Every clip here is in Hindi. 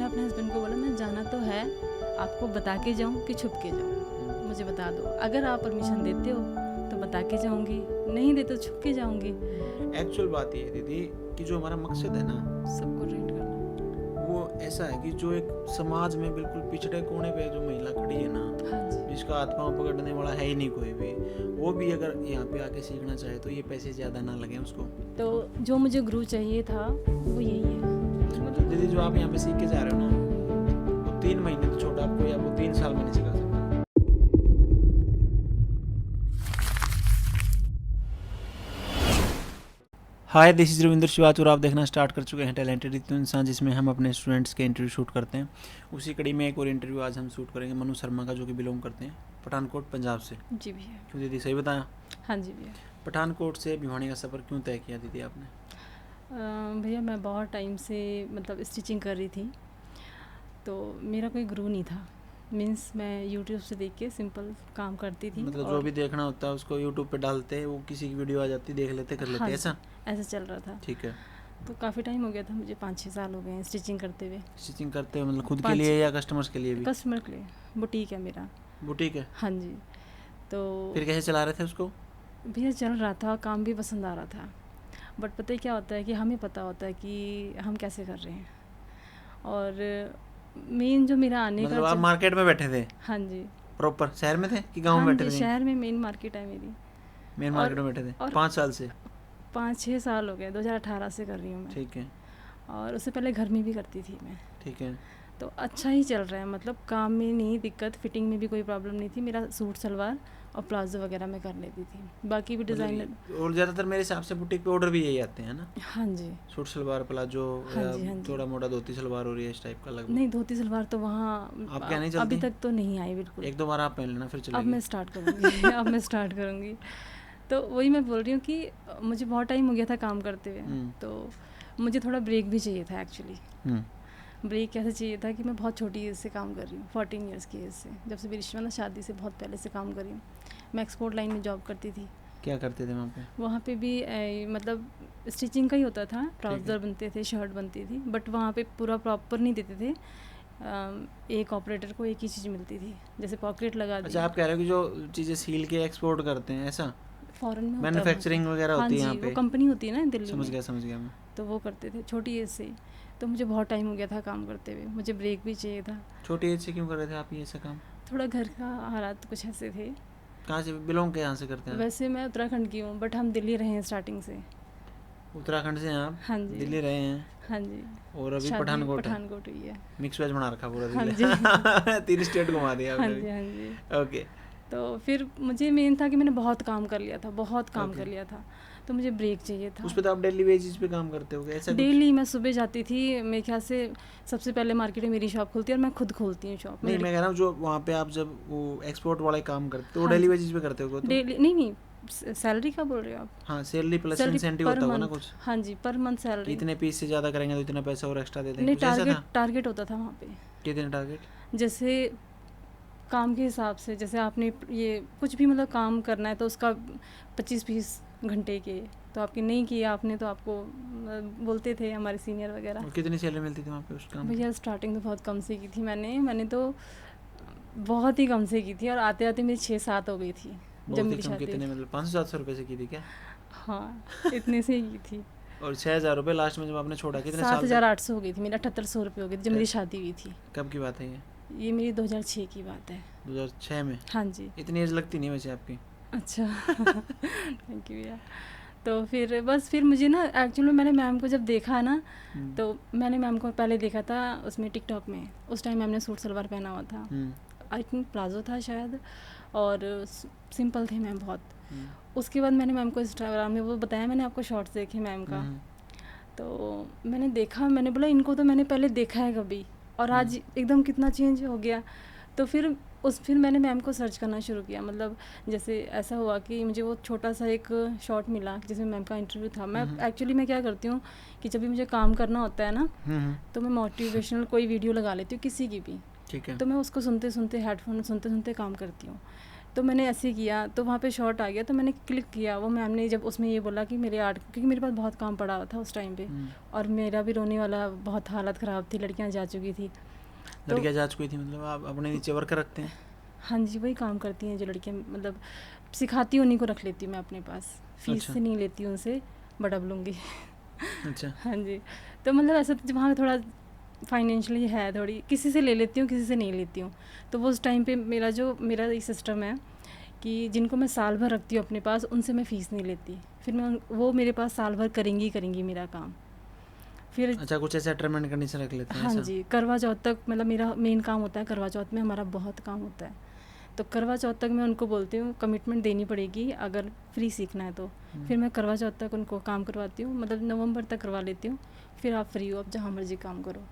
मैंने अपने हस्बैंड को बोला मैं जाना तो है, आपको बता के जाऊँ कि छुप के जाऊँ, मुझे बता दो। अगर आप परमिशन देते हो तो बता के जाऊँगी, नहीं देते तो छुप के जाऊँगी। एक्चुअल बात ये है दीदी कि जो हमारा मकसद है ना, सबको ट्रीट करना। वो ऐसा है कि जो एक समाज में बिल्कुल पिछड़े कोने पे जो महिला खड़ी है ना, हाँ जी, जिसका हाथ पाँव पकड़ने वाला है ही नहीं कोई भी, वो भी अगर यहाँ पे आके सीखना चाहे तो ये पैसे ज़्यादा ना लगे उसको। तो जो मुझे गुरु चाहिए था वो यही है। मतलब दीदी जो आप यहाँ पे सीख के जा रहे हो ना, वो 3 महीने तो छोटा आपको या वो 3 साल में नहीं सिखा सकता। हाय, दिस इज़ रविंद्र शिवाच और आप देखना स्टार्ट कर चुके हैं टैलेंटेड इतने इंसान, जिसमें हम अपने स्टूडेंट्स के इंटरव्यू शूट करते हैं। उसी कड़ी में एक और इंटरव्यू आज हम शूट करेंगे मनु शर्मा का, जो कि बिलोंग करते हैं पठानकोट पंजाब से। जी भैया। क्यों दीदी, सही बताया? हाँ जी भैया। पठानकोट से भिवानी का सफ़र क्यों तय किया दीदी आपने? भैया मैं बहुत टाइम से मतलब स्टिचिंग कर रही थी, तो मेरा कोई गुरु नहीं था। मीन्स मैं यूट्यूब से देख के सिंपल काम करती थी। मतलब जो भी देखना होता है उसको यूट्यूब पे डालते, वो किसी की वीडियो आ जाती, देख लेते, कर लेते, हाँ ऐसा? ऐसा चल रहा था। ठीक है। तो काफ़ी टाइम हो गया था, मुझे 5-6 साल हो गए हैं स्टिचिंग करते हुए। स्टिचिंग करते हो मतलब खुद के 5 लिए या कस्टमर्स के लिए भी? कस्टमर के लिए। बुटीक है मेरा। बुटीक है। हाँ जी। तो फिर कैसे चला रहे थे उसको? भैया चल रहा था, काम भी पसंद आ रहा था, बट पता है क्या होता है कि हमें पता होता है कि हम कैसे कर रहे हैं। और मेन जो मेरा आने मतलब का आप मार्केट में बैठे थे? हाँ जी। प्रॉपर शहर में थे कि गांव में हाँ बैठे जी, थे? शहर में मेन मार्केट है मेरी। मेन और मार्केट में बैठे थे और 5 साल से? 5-6 साल हो गए, 2018 से कर रही हूँ मैं। ठीक है। और उससे पहले घर में भी करती थी मैं। ठीक है। तो अच्छा ही चल रहा है, मतलब काम में नहीं दिक्कत, फिटिंग में भी कोई प्रॉब्लम नहीं थी। मेरा सूट सलवार और प्लाजो वगैरह मैं कर लेती थी, बाकी भी डिज़ाइनर। मतलब और ज़्यादातर मेरे हिसाब से बुटीक पे ऑर्डर भी यही आते हैं ना? हाँ जी। सूट सलवार, प्लाजो, हाँ या जी, हाँ जी। थोड़ा मोटा धोती सलवार हो रही है इस टाइप का लगभग? नहीं, धोती सलवार तो वहाँ आप क्या नहीं अभी चलती? तक तो नहीं आई बिल्कुल। 1-2 बार आप पहन लेना फिर अब चलेगी। मैं स्टार्ट करूँगी अब मैं स्टार्ट करूँगी। तो वही मैं बोल रही हूँ कि मुझे बहुत टाइम हो गया था काम करते हुए, तो मुझे थोड़ा ब्रेक भी चाहिए था एक्चुअली। ब्रेक कैसे चाहिए था कि मैं बहुत छोटी एज से काम कर रही हूँ, 14 ईयर्स की एज से, जब से मेरी मतलब शादी से बहुत पहले से काम कर रही हूँ। मैं एक्सपोर्ट लाइन में जॉब करती थी। क्या करते थे वहाँ पे? वहाँ पे भी मतलब स्टिचिंग का ही होता था, ट्राउज़र बनते थे, शर्ट बनती थी, बट वहाँ पे पूरा प्रॉपर नहीं देते थे। एक ऑपरेटर को एक ही चीज़ मिलती थी, जैसे पॉकेट लगा दी। अच्छा, आप कह रहे हो कि जो चीज़ें सील के एक्सपोर्ट करते हैं, ऐसा? फॉरेन में मैन्युफैक्चरिंग वगैरह हाँ होती है जी, यहाँ पे? वो कंपनी होती है ना दिल्ली में। समझ गया मैं। तो वो करते थे छोटी एज से ही। तो मुझे बहुत टाइम हो गया था काम करते हुए, मुझे ब्रेक भी चाहिए था। छोटी एज से क्यों कर रहे थे आप ये ऐसा काम? थोड़ा घर का हालात कुछ ऐसे थे। कहाँ से बिलोंग के, यहाँ से करते हैं? वैसे मैं उत्तराखंड की हूँ, बट हम दिल्ली रहे हैं स्टार्टिंग से। उत्तराखंड से हैं आप? हाँ जी। दिल्ली रहे हैं हाँ जी। और अभी शादी पठानकोट है? पठानकोट हुई है। मिक्स वेज बना रखा पूरा हाँ दिल्ली। जी 3 स्टेट घुमा दिया हाँ आपने जी, भी। हाँ जी। ओके। तो फिर मुझे मेन था कि मैंने बहुत काम कर लिया था, बहुत काम Okay. कर लिया था, तो मुझे ब्रेक चाहिए था। उस पे तो आप डेली बेसिस पे काम करते हो ऐसा कुछ? डेली मैं सुबह जाती थी, मेरे ख्याल से सबसे पहले मार्केट में मेरी शॉप खुलती है और मैं खुद खोलती हूँ शॉप। नहीं, मैं कह रहा हूँ जो वहाँ पे आप जब वो एक्सपोर्ट वाले काम करते हो, हाँ डेली जी। बेसिस पे करते हो तो? डेली नहीं, सैलरी का बोल रहे हो आप? हाँ, सैलरी प्लस सैलरी इंसेंटिव पर होता होगा ना मंथ। कुछ? हाँ जी, पर मंथ कि सैलरी। इतने पीस से ज़्यादा करेंगे तो इतना पैसा और एक्स्ट्रा दे देंगे, नहीं, कुछ ऐसा था? टारगेट होता था वहाँ पे। कितने टारगेट? जैसे काम के हिसाब से, जैसे आपने ये कुछ भी मतलब काम करना है तो उसका 25-20 घंटे के, तो आपके नहीं किए आपने तो आपको बोलते थे हमारे सीनियर वगैरह। और कितनी सैलरी मिलती थी वहाँ पे उस काम की? भैया स्टार्टिंग तो बहुत कम से की थी मैंने तो बहुत ही कम से की थी, और आते आते मेरी 6-7 हो गई थी जब बहुत ही मेरी कम? शादी। कितने मतलब 500-700 रुपये से की थी क्या? हाँ, इतने से ही की थी। और 6,000 रुपये लास्ट में जब आपने छोड़ा, कितने साल तक? 7,800 हो गई थी मेरी, 7800 रुपये हो गई थी जब मेरी शादी हुई थी। कब की बात है ये मेरी 2006 की बात है। 2006 में? हाँ जी। इतनी एज लगती नहीं वैसे आपकी। अच्छा थैंक यू भैया। तो फिर मुझे ना एक्चुअली में मैंने मैम को जब देखा ना, तो मैंने मैम को पहले देखा था उसमें टिकटॉक में, उस टाइम मैम ने सूट सलवार पहना हुआ था, आई थिंक प्लाजो था शायद, और सिंपल थे मैम बहुत। उसके बाद मैंने मैम को इंस्टाग्राम में वो बताया, मैंने आपको शॉर्ट्स देखे मैम का, तो मैंने देखा, मैंने बोला इनको तो मैंने पहले देखा है कभी, और आज एकदम कितना चेंज हो गया। तो फिर मैंने मैम को सर्च करना शुरू किया, मतलब जैसे ऐसा हुआ कि मुझे वो छोटा सा एक शॉर्ट मिला जिसमें मैम का इंटरव्यू था। मैं एक्चुअली मैं क्या करती हूँ कि जब भी मुझे काम करना होता है ना, तो मैं मोटिवेशनल कोई वीडियो लगा लेती हूँ किसी की भी, ठीक है। तो मैं उसको सुनते सुनते हेडफोन सुनते सुनते काम करती हूँ। तो मैंने ऐसे किया, तो वहाँ पे शॉट आ गया, तो मैंने क्लिक किया। वो मैम ने जब उसमें ये बोला कि मेरे आर्ट, क्योंकि मेरे पास बहुत काम पड़ा हुआ था उस टाइम पे, और मेरा भी रोने वाला बहुत हालत ख़राब थी, लड़कियाँ जा चुकी थी। लड़कियाँ जा चुकी थी मतलब आप अपने नीचे वर्कर रखते हैं? हाँ जी, वही काम करती हैं जो लड़कियाँ, मतलब सिखाती हूँ, उन्हीं को रख लेती हूँ मैं अपने पास, फीस अच्छा। से नहीं लेती हूँ उनसे, बट अब लूँगी। अच्छा। हाँ जी, तो मतलब ऐसा वहाँ थोड़ा फाइनेंशियली है, थोड़ी किसी से ले लेती हूँ, किसी से नहीं लेती हूँ। तो वो उस टाइम पे मेरा ये सिस्टम है कि जिनको मैं साल भर रखती हूँ अपने पास, उनसे मैं फ़ीस नहीं लेती, फिर मैं वो मेरे पास साल भर करेंगी मेरा काम। फिर अच्छा, कुछ ऐसा टर्म एंड कंडीशन रख लेते हैं? हाँ ऐसा? जी, करवा चौथ तक मतलब मेरा मेन काम होता है, करवा चौथ में हमारा बहुत काम होता है। तो करवा चौथ तक मैं उनको बोलती हूँ कमिटमेंट देनी पड़ेगी अगर फ्री सीखना है तो। फिर मैं करवा चौथ तक उनको काम करवाती हूँ, मतलब नवंबर तक करवा लेती हूँ, फिर आप फ्री हो, आप जहाँ मर्जी काम करो।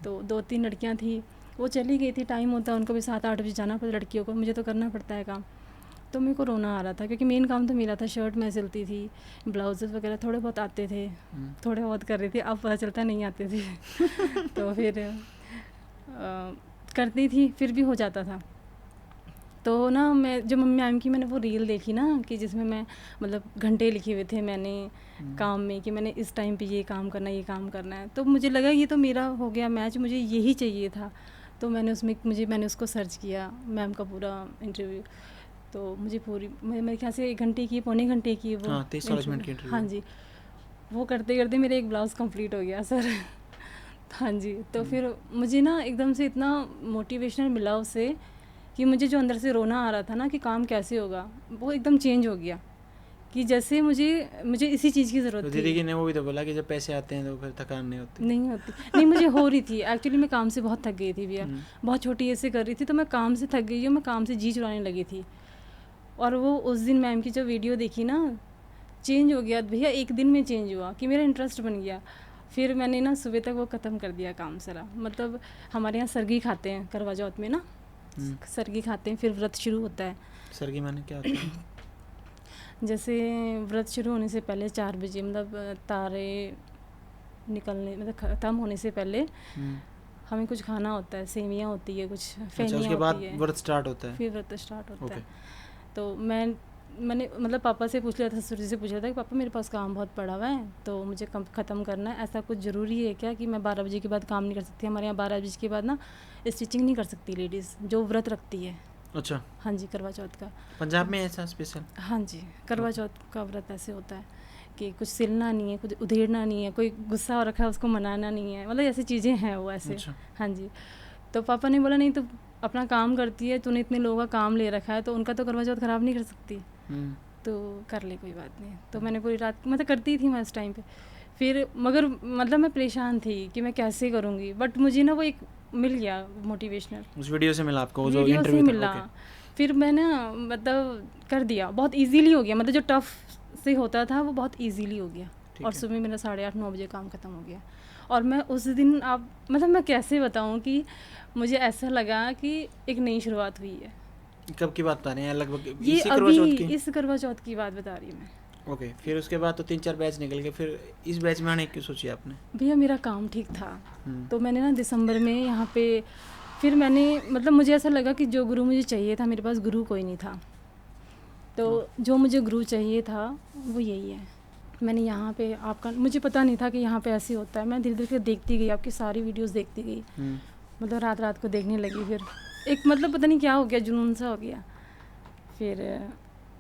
तो 2-3 लड़कियाँ थी, वो चली गई थी, टाइम होता है उनको भी 7-8 बजे जाना पड़ता लड़कियों को, मुझे तो करना पड़ता है काम। तो मेरे को रोना आ रहा था क्योंकि मेन काम तो मेरा था, शर्ट मैं सिलती थी, ब्लाउजेज़ वगैरह थोड़े बहुत आते थे, थोड़े बहुत कर रही थी, अब पता चलता नहीं आते थे। तो फिर करती थी, फिर भी हो जाता था। तो ना मैं जो मम्मी मैम की मैंने वो रील देखी ना कि जिसमें मैं मतलब घंटे लिखे हुए थे मैंने काम में कि मैंने इस टाइम पे ये काम करना है, ये काम करना है, तो मुझे लगा ये तो मेरा हो गया मैच, मुझे यही चाहिए था। तो मैंने उसको सर्च किया, मैम का पूरा इंटरव्यू, तो मुझे पूरी मेरे ख्याल से 1 घंटे की, पौने घंटे की वो। हाँ, 30-40 मिनट की इंटरव्यू। हाँ जी, वो करते करते मेरे एक ब्लाउज़ कंप्लीट हो गया सर। हाँ जी, तो फिर मुझे ना एकदम से इतना मोटिवेशनल मिला उससे कि मुझे जो अंदर से रोना आ रहा था ना कि काम कैसे होगा, वो एकदम चेंज हो गया कि जैसे मुझे इसी चीज़ की ज़रूरत तो थी। दीदी की ने वो भी तो बोला कि जब पैसे आते हैं तो फिर थकान नहीं होती। नहीं होती, नहीं मुझे हो रही थी एक्चुअली, मैं काम से बहुत थक गई थी भैया, बहुत छोटी एज से कर रही थी, तो मैं काम से थक गई हूँ, मैं काम से जी चुराने लगी थी। और वो उस दिन मैम की जो वीडियो देखी ना, चेंज हो गया भैया, एक दिन में चेंज हुआ कि मेरा इंटरेस्ट बन गया। फिर मैंने ना सुबह तक वो ख़त्म कर दिया काम सारा, मतलब हमारे यहाँ सरगी खाते हैं करवा चौथ में ना, सरगी खाते हैं, फिर व्रत शुरू होता है। सरगी माने क्या होता है? जैसे व्रत शुरू होने से पहले 4 बजे, मतलब तारे निकलने, मतलब ख़त्म होने से पहले हमें कुछ खाना होता है, सेवियाँ होती है, कुछ फेनियाँ उसके बाद होती है, व्रत स्टार्ट होता है? फिर व्रत स्टार्ट होता है। तो मैंने मतलब पापा से पूछ लिया था, ससुर जी से पूछ लिया था कि पापा मेरे पास काम बहुत पड़ा हुआ है, तो मुझे ख़त्म करना है, ऐसा कुछ ज़रूरी है क्या कि मैं 12 बजे के बाद काम नहीं कर सकती? हमारे यहाँ 12 बजे के बाद ना स्टिचिंग नहीं कर सकती लेडीज़ जो व्रत रखती है। अच्छा। हाँ जी, करवा चौथ का। पंजाब में ऐसा स्पेशल? हाँ जी, करवा चौथ का व्रत ऐसे होता है कि कुछ सिलना नहीं है, कुछ उधेड़ना नहीं है, कोई गुस्सा हो रखा है उसको मनाना नहीं है, मतलब ऐसी चीज़ें हैं वो ऐसे। अच्छा। हाँ जी, तो पापा ने बोला नहीं तो अपना काम करती है, तूने इतने लोगों का काम ले रखा है तो उनका तो करवा चौथ ख़राब नहीं कर सकती, तो कर ले, कोई बात नहीं। तो मैंने पूरी रात मतलब करती थी मैं उस टाइम पे, फिर मगर मतलब मैं परेशान थी कि मैं कैसे करूँगी, बट मुझे ना वो एक मिल गया मोटिवेशनल, उस वीडियो से मिला आपको जो वीडियो से इंटरव्यू मिला। फिर मैंने मतलब कर दिया, बहुत इजीली हो गया, मतलब जो टफ से होता था वो बहुत इजीली हो गया, और सुबह मेरा 8:30-9 बजे काम ख़त्म हो गया। और मैं उस दिन, आप मतलब मैं कैसे बताऊं कि मुझे ऐसा लगा कि एक नई शुरुआत हुई है। कब की बात बता रहे हैं? लगभग ये इसी करवा चौथ की? इस करवा चौथ की बात बता रही हूँ मैं। ओके, फिर उसके बाद तो 3-4 बैच निकल गए, फिर इस बैच में आने की क्यों सोची आपने? भैया मेरा काम ठीक था, तो मैंने ना दिसंबर में यहाँ पे, फिर मैंने मतलब मुझे ऐसा लगा कि जो गुरु मुझे चाहिए था, मेरे पास गुरु कोई नहीं था, तो जो मुझे गुरु चाहिए था वो यही है। मैंने यहाँ पे आपका, मुझे पता नहीं था कि यहाँ पे ऐसे होता है, मैं धीरे धीरे देखती गई, आपकी सारी वीडियोस देखती गई, मतलब रात रात को देखने लगी, फिर एक मतलब पता नहीं क्या हो गया, जुनून सा हो गया। फिर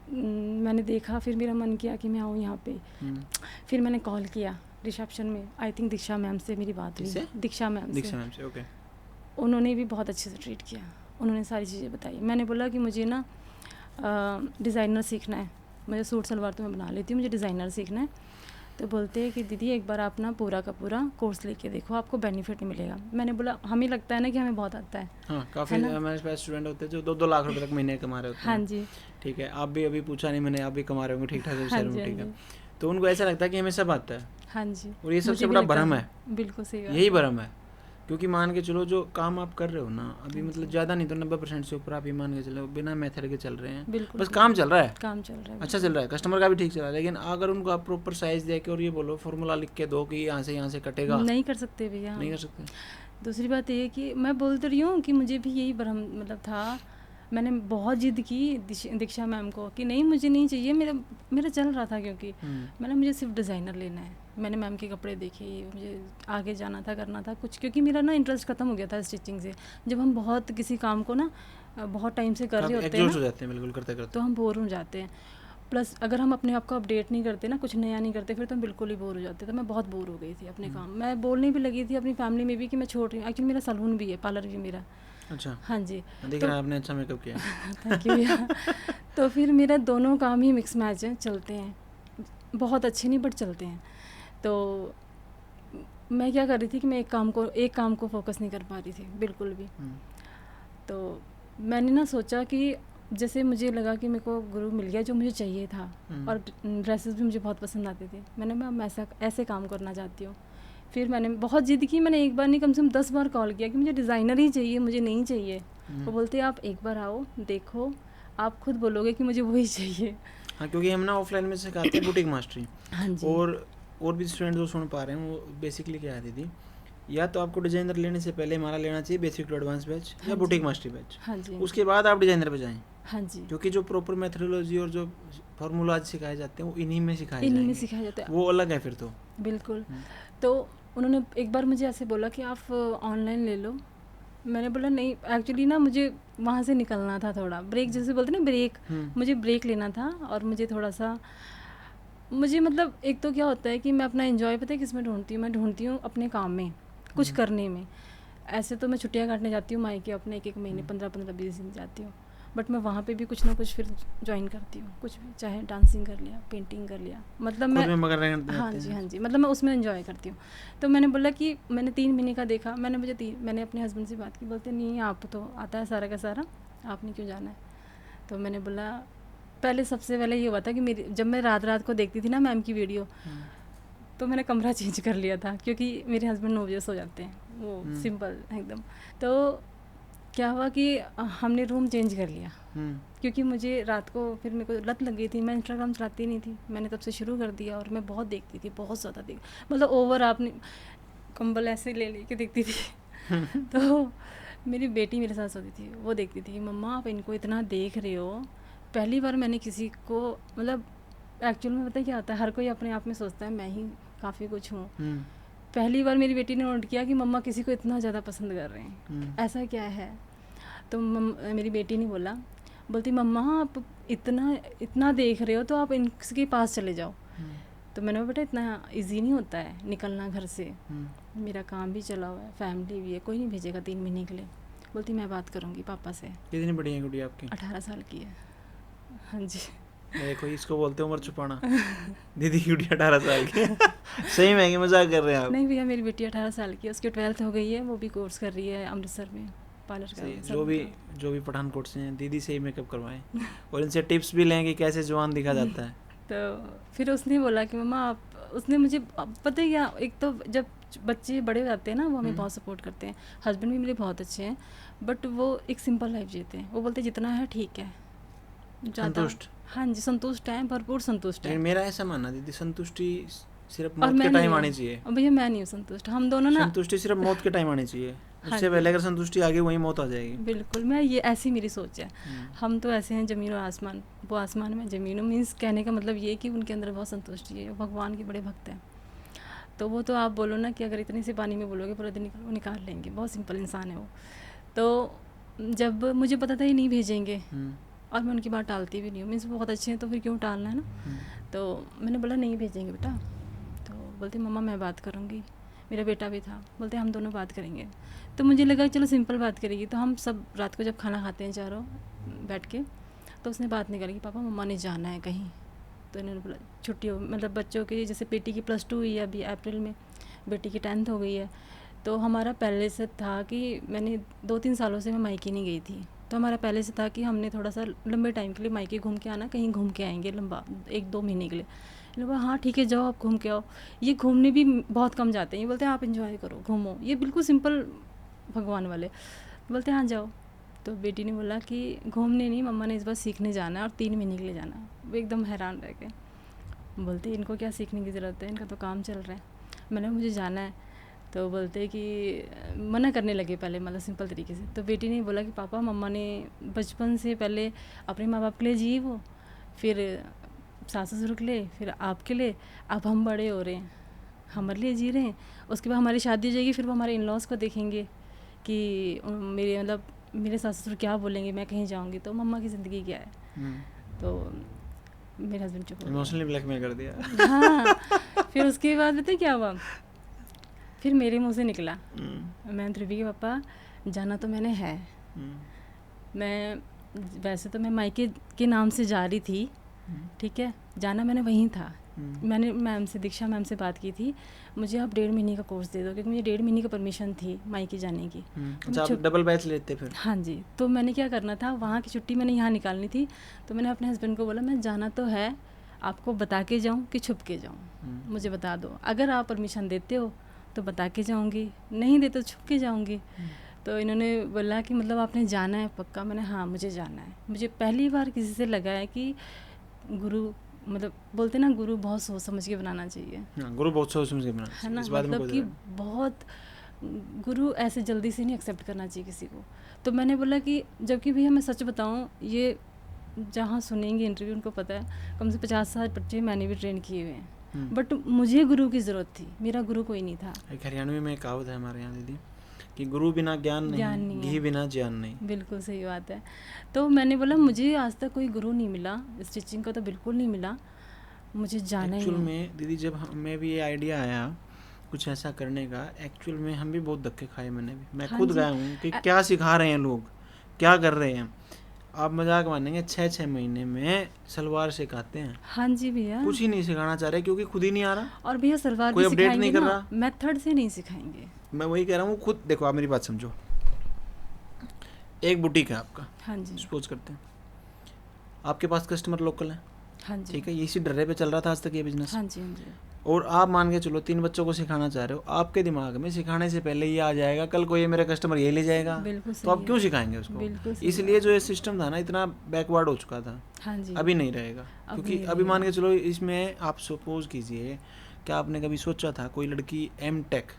मैंने देखा, फिर मेरा मन किया कि मैं आऊँ यहाँ पे। फिर मैंने कॉल किया रिसेप्शन में, आई थिंक दीक्षा मैम से मेरी बात हुई, दीक्षा मैम से। ओके। उन्होंने भी बहुत अच्छे से ट्रीट किया, उन्होंने सारी चीज़ें बताई। मैंने बोला कि मुझे ना डिज़ाइनर सीखना है, मुझे सूट सलवार तो मैं बना लेती हूँ, मुझे डिज़ाइनर सीखना है। तो बोलते हैं कि दीदी एक बार आप ना पूरा का पूरा कोर्स लेके देखो, आपको बेनिफिट मिलेगा। मैंने बोला हमें लगता है ना कि हमें बहुत आता है। हाँ, काफ़ी हमारे पास स्टूडेंट होते हैं जो 2-2 लाख रुपए तक महीने कमा रहे होते हैं। हाँ जी, ठीक है, आप भी अभी पूछा नहीं मैंने, आप भी कमा रहे होंगे ठीक ठाक शहर में, ठीक है, तो उनको ऐसा लगता है कि हमें सब आता है। हाँ जी, और ये सबसे बड़ा भ्रम है। बिल्कुल सही बात, यही भ्रम है, क्योंकि मान के चलो जो काम आप कर रहे हो ना अभी, मतलब ज़्यादा नहीं तो 90% से ऊपर आप ये मान के चलो बिना मेथड के चल रहे हैं, बस काम चल रहा है, काम चल रहा है, अच्छा चल रहा है, कस्टमर का भी ठीक चल रहा है। लेकिन अगर उनको आप प्रॉपर साइज दे के और ये बोलो फॉर्मूला लिख के दो कि यहाँ से कटेगा, नहीं कर सकते भैया, नहीं कर सकते। दूसरी बात ये कि मैं बोलती रही हूँ कि मुझे भी यही भ्रम मतलब था, मैंने बहुत जिद की दीक्षा मैम को कि नहीं मुझे नहीं चाहिए, मेरा चल रहा था क्योंकि मुझे सिर्फ डिज़ाइनर लेना है। मैंने मैम के कपड़े देखे, मुझे आगे जाना था, करना था कुछ, क्योंकि मेरा ना इंटरेस्ट ख़त्म हो गया था स्टिचिंग से। जब हम बहुत किसी काम को ना बहुत टाइम से कर रहे होते हैं ना, बिल्कुल करते करते तो हम बोर हो जाते हैं। प्लस अगर हम अपने आप को अपडेट नहीं करते ना, कुछ नया नहीं करते, फिर तो हम बिल्कुल ही बोर हो जाते। तो मैं बहुत बोर हो गई थी अपने काम। मैं बोलने भी लगी थी अपनी फैमिली में भी कि मैं छोड़ रही हूँ। एक्चुअली मेरा सैलून भी है, पार्लर भी मेरा। अच्छा, हाँ जी, देख रहा आपने अच्छा मेकअप किया। थैंक यू भैया। तो फिर मेरा दोनों काम ही मिक्स मैच हैं, चलते हैं, बहुत अच्छे नहीं बट चलते हैं। तो मैं क्या कर रही थी कि मैं एक काम को फोकस नहीं कर पा रही थी बिल्कुल भी। तो मैंने ना सोचा कि जैसे मुझे लगा कि मेरे को गुरु मिल गया जो मुझे चाहिए था, और ड्रेसेस भी मुझे बहुत पसंद आती थी। मैं ऐसे काम करना चाहती हूँ। फिर मैंने बहुत जिद की, मैंने एक बार नहीं कम से कम 10 बार कॉल किया कि मुझे डिज़ाइनर ही चाहिए, मुझे नहीं चाहिए। वो बोलते आप एक बार आओ, देखो, आप खुद बोलोगे कि मुझे वही चाहिए। हाँ, क्योंकि हम ना ऑफलाइन में सिखाते हैं बुटीक मास्टरी। हाँ जी। और भी स्टूडेंट जो सुन पा रहे हैं वो बेसिकली क्या है दीदी, या तो आपको डिजाइनर लेने से पहले हमारा लेना चाहिए बेसिक टू एडवांस बैच या बुटीक मास्टरी बैच। हाँ जी। उसके बाद आप डिजाइनर पे जाएं। हाँ जी। क्योंकि जो प्रॉपर मेथोडोलॉजी और जो फार्मूलाज सिखाए जाते हैं वो इन्हीं में सिखाए जाते हैं, वो अलग है फिर तो। बिल्कुल। तो उन्होंने एक बार मुझे ऐसे बोला कि आप ऑनलाइन ले लो। मैंने बोला नहीं, एक्चुअली ना मुझे वहाँ से निकलना था, थोड़ा ब्रेक जैसे बोलते ना, ब्रेक, मुझे ब्रेक लेना था। और मुझे थोड़ा सा मतलब एक तो क्या होता है कि मैं अपना एंजॉय पता है किस में ढूंढती हूँ, मैं ढूंढती हूँ अपने काम में कुछ करने में। ऐसे तो मैं छुट्टियाँ काटने जाती हूँ मायके अपने, एक महीने 15-20 दिन जाती हूँ, बट मैं वहाँ पे भी कुछ ना कुछ फिर ज्वाइन करती हूँ, कुछ भी, चाहे डांसिंग कर लिया, पेंटिंग कर लिया, मतलब मैं हाँ जी, मतलब मैं उसमें एंजॉय करती हूँ। तो मैंने बोला कि मैंने 3 महीने का देखा, मैंने अपने हस्बैंड से बात की, बोलते नहीं आप तो आता है सारा का सारा, आपने क्यों जाना है। तो मैंने बोला, पहले सबसे पहले ये हुआ था कि जब मैं रात को देखती थी ना मैम की वीडियो, तो मैंने कमरा चेंज कर लिया था, क्योंकि मेरे हस्बैंड 9 बजे सो जाते हैं, वो सिंपल एकदम। तो क्या हुआ कि हमने रूम चेंज कर लिया, क्योंकि मुझे रात को फिर मेरे को लत लग गई थी। मैं इंस्टाग्राम चलाती नहीं थी, मैंने तब से शुरू कर दिया, और मैं बहुत देखती थी, बहुत ज़्यादा मतलब ओवर, आपने कंबल ऐसे ले के देखती थी। तो मेरी बेटी मेरे साथ सोती थी, वो देखती थी, मम्मा आप इनको इतना देख रहे हो। पहली बार मैंने किसी को, मतलब एक्चुअल में पता क्या होता है, हर कोई अपने आप में सोचता है मैं ही काफ़ी कुछ हूँ। पहली बार मेरी बेटी ने नोट किया कि मम्मा किसी को इतना ज़्यादा पसंद कर रहे हैं, ऐसा क्या है। तो मेरी बेटी ने बोलती मम्मा आप इतना देख रहे हो तो आप इनके पास चले जाओ। तो मैंने बेटा इतना इजी नहीं होता है निकलना घर से, मेरा काम भी चला हुआ है, फैमिली भी है, कोई नहीं भेजेगा 3 महीने के लिए। बोलती मैं बात करूँगी पापा से। कितनी बड़ी है गुड़िया आपकी? 18 साल की है। हाँ जी। देखो इसको बोलते उम्र छुपाना। दीदी की गुड़िया 18 साल की सही में मजाक कर रहे हैं आप? नहीं भैया, मेरी बेटी 18 साल की है, उसकी 12th हो गई है, वो भी कोर्स कर रही है अमृतसर में पार्लर का। जो भी पठानकोट से हैं, दीदी से ही मेकअप करवाएं और इनसे टिप्स भी लें कि कैसे जवान दिखा जाता है। तो फिर उसने बोला कि मम्मा आप, उसने मुझे पता है क्या, एक तो जब बच्चे बड़े हो जाते हैं ना, वो हमें बहुत सपोर्ट करते हैं। हस्बैंड भी मेरे बहुत अच्छे हैं, बट वो एक सिंपल लाइफ जीते हैं। वो बोलते जितना है ठीक है, संतुष्ट। हाँ जी, संतुष्ट है, भरपूर संतुष्ट है। मेरा ऐसा मानना दीदी, संतुष्टि सिर्फ मौत के टाइम आनी चाहिए। भैया मैं नहीं हूँ संतुष्ट, हम दोनों ना, संतुष्टि सिर्फ मौत के टाइम आनी चाहिए। उससे पहले अगर संतुष्टि आ गई वही मौत आ जाएगी। बिल्कुल, मैं ये ऐसी मेरी सोच है। हम तो ऐसे हैं जमीन और आसमान, वो आसमान में जमीन। मीन्स कहने का मतलब ये कि उनके अंदर बहुत संतुष्टि है, भगवान के बड़े भक्त हैं। तो वो तो आप बोलो ना कि अगर इतने से पानी में बोलोगे पूरा दिन वो निकाल लेंगे, बहुत सिंपल इंसान है वो। तो जब मुझे पता था ये नहीं भेजेंगे, और मैं उनकी बात टालती भी नहीं हूँ, मीन्स बहुत अच्छे हैं तो फिर क्यों टालना है ना। तो मैंने बोला नहीं भेजेंगे बेटा। तो बोलते मम्मा मैं बात करूँगी। मेरा बेटा भी था, बोलते हम दोनों बात करेंगे। तो मुझे लगा चलो सिंपल बात करेगी। तो हम सब रात को जब खाना खाते हैं चारों बैठ के, तो उसने बात निकाली कि पापा मम्मा ने जाना है कहीं। तो इन्होंने बोला छुट्टी हो, मतलब बच्चों की, जैसे बेटी की +2 हुई है अभी अप्रैल में, बेटी की 10th हो गई है। तो हमारा पहले से था कि मैंने 2-3 सालों से मैं मायके नहीं गई थी, तो हमारा पहले से था कि हमने थोड़ा सा लंबे टाइम के लिए मायके घूम के आना, कहीं घूम के आएंगे लंबा 1-2 महीने के लिए। बोला हाँ ठीक है जाओ आप घूम के आओ। ये घूमने भी बहुत कम जाते हैं, ये बोलते हैं आप इंजॉय करो घूमो, ये बिल्कुल सिंपल भगवान वाले। बोलते हाँ जाओ। तो बेटी ने बोला कि घूमने नहीं, मम्मा ने इस बार सीखने जाना है और 3 महीने के लिए जाना है। वो एकदम हैरान रह गए, बोलते इनको क्या सीखने की ज़रूरत है, इनका तो काम चल रहा है। मैंने मुझे जाना है। तो बोलते कि मना करने लगे पहले, मतलब सिंपल तरीके से। तो बेटी ने बोला कि पापा मम्मा ने बचपन से पहले अपने माँ बाप के लिए जी वो, फिर सास ससुर के लिए, फिर आपके लिए, अब हम बड़े हो रहे हैं, हमारे लिए जी रहे हैं। उसके बाद हमारी शादी हो जाएगी, फिर वो हमारे इन लॉज को देखेंगे कि मेरे मतलब मेरे सास ससुर क्या बोलेंगे, मैं कहीं जाऊंगी तो मम्मा की ज़िंदगी क्या है। तो मेरे हस्बैंड चुप हो गए। इमोशनली ब्लैकमेल कर दिया। हाँ, फिर उसके बाद पता है क्या हुआ, फिर मेरे मुंह से निकला, मैं ध्रुवी के पापा जाना तो मैंने है, मैं वैसे तो मैं मायके के नाम से जा रही थी, ठीक है, जाना मैंने वहीं था। मैंने मैम से, दीक्षा मैम से बात की थी, मुझे आप 1.5 महीने का कोर्स दे दो, क्योंकि मुझे 1.5 महीने का परमिशन थी मायके जाने की। अच्छा, आप डबल बैच लेते फिर? हाँ जी। तो मैंने क्या करना था, वहाँ की छुट्टी मैंने यहाँ निकालनी थी। तो मैंने अपने हस्बैंड को बोला मैं जाना तो है, आपको बता के जाऊँ कि छुप के जाऊँ, मुझे बता दो। अगर आप परमिशन देते हो तो बता के जाऊँगी, नहीं देते तो छुप के जाऊँगी। तो इन्होंने बोला कि मतलब आपने जाना है पक्का? मैंने हाँ मुझे जाना है। मुझे पहली बार किसी से लगा है कि गुरु, मतलब बोलते ना गुरु बहुत सोच समझ के बनाना चाहिए। हाँ, गुरु बहुत सोच समझ के बनाना है ना, इस बात में मतलब कि बहुत गुरु ऐसे जल्दी से नहीं एक्सेप्ट करना चाहिए किसी को। तो मैंने बोला कि जबकि भैया मैं सच बताऊं, ये जहाँ सुनेंगे इंटरव्यू उनको पता है कम से 50-60 बच्चे मैंने भी ट्रेन किए हुए हैं, बट मुझे गुरु की ज़रूरत थी, मेरा गुरु कोई नहीं था। एक हरियाणवी में एक कहावत है हमारे यहाँ दीदी कि गुरु बिना ज्ञान नहीं, घी बिना ज्ञान नहीं। बिल्कुल सही बात है। तो मैंने बोला मुझे आज तक कोई गुरु नहीं मिला, स्टिचिंग का तो बिल्कुल नहीं मिला, मुझे जाना ही है। एक्चुअल में दीदी जब हमें भी ये आइडिया आया कुछ ऐसा करने का, एक्चुअल में हम भी बहुत धक्के खाए, मैंने भी, मैं खुद गया हूँ कि क्या सिखा रहे हैं लोग, क्या कर रहे हैं। आप मजाक मानेंगे 6 महीने में सलवार सिखाते हैं। हाँ जी भैया, कुछ ही नहीं सिखाना चाह रहे क्योंकि खुद ही नहीं आ रहा। और भैया सलवार कोई भी अपडेट नहीं कर ना, रहा, मेथड से नहीं सिखाएंगे। मैं वही कह रहा हूँ, खुद देखो, आप मेरी बात समझो। एक बुटीक है आपका, हाँ जी, सपोज करते हैं आपके पास कस्टमर लोकल है, हाँ जी, ठीक है, इसी डर्रे पे चल रहा था आज तक ये बिजनेस। हाँ जी, हाँ जी। और आप मान के चलो 3 बच्चों को सिखाना चाह रहे हो, आपके दिमाग में सिखाने से पहले ये आ जाएगा कल को ये मेरा कस्टमर ये ले जाएगा, तो आप क्यों सिखाएंगे उसको? इसलिए जो ये सिस्टम था ना इतना बैकवर्ड हो चुका था, हाँ जी, अभी नहीं रहेगा। क्योंकि अभी मान के चलो इसमें आप सपोज कीजिए, क्या आपने कभी सोचा था कोई लड़की M.Tech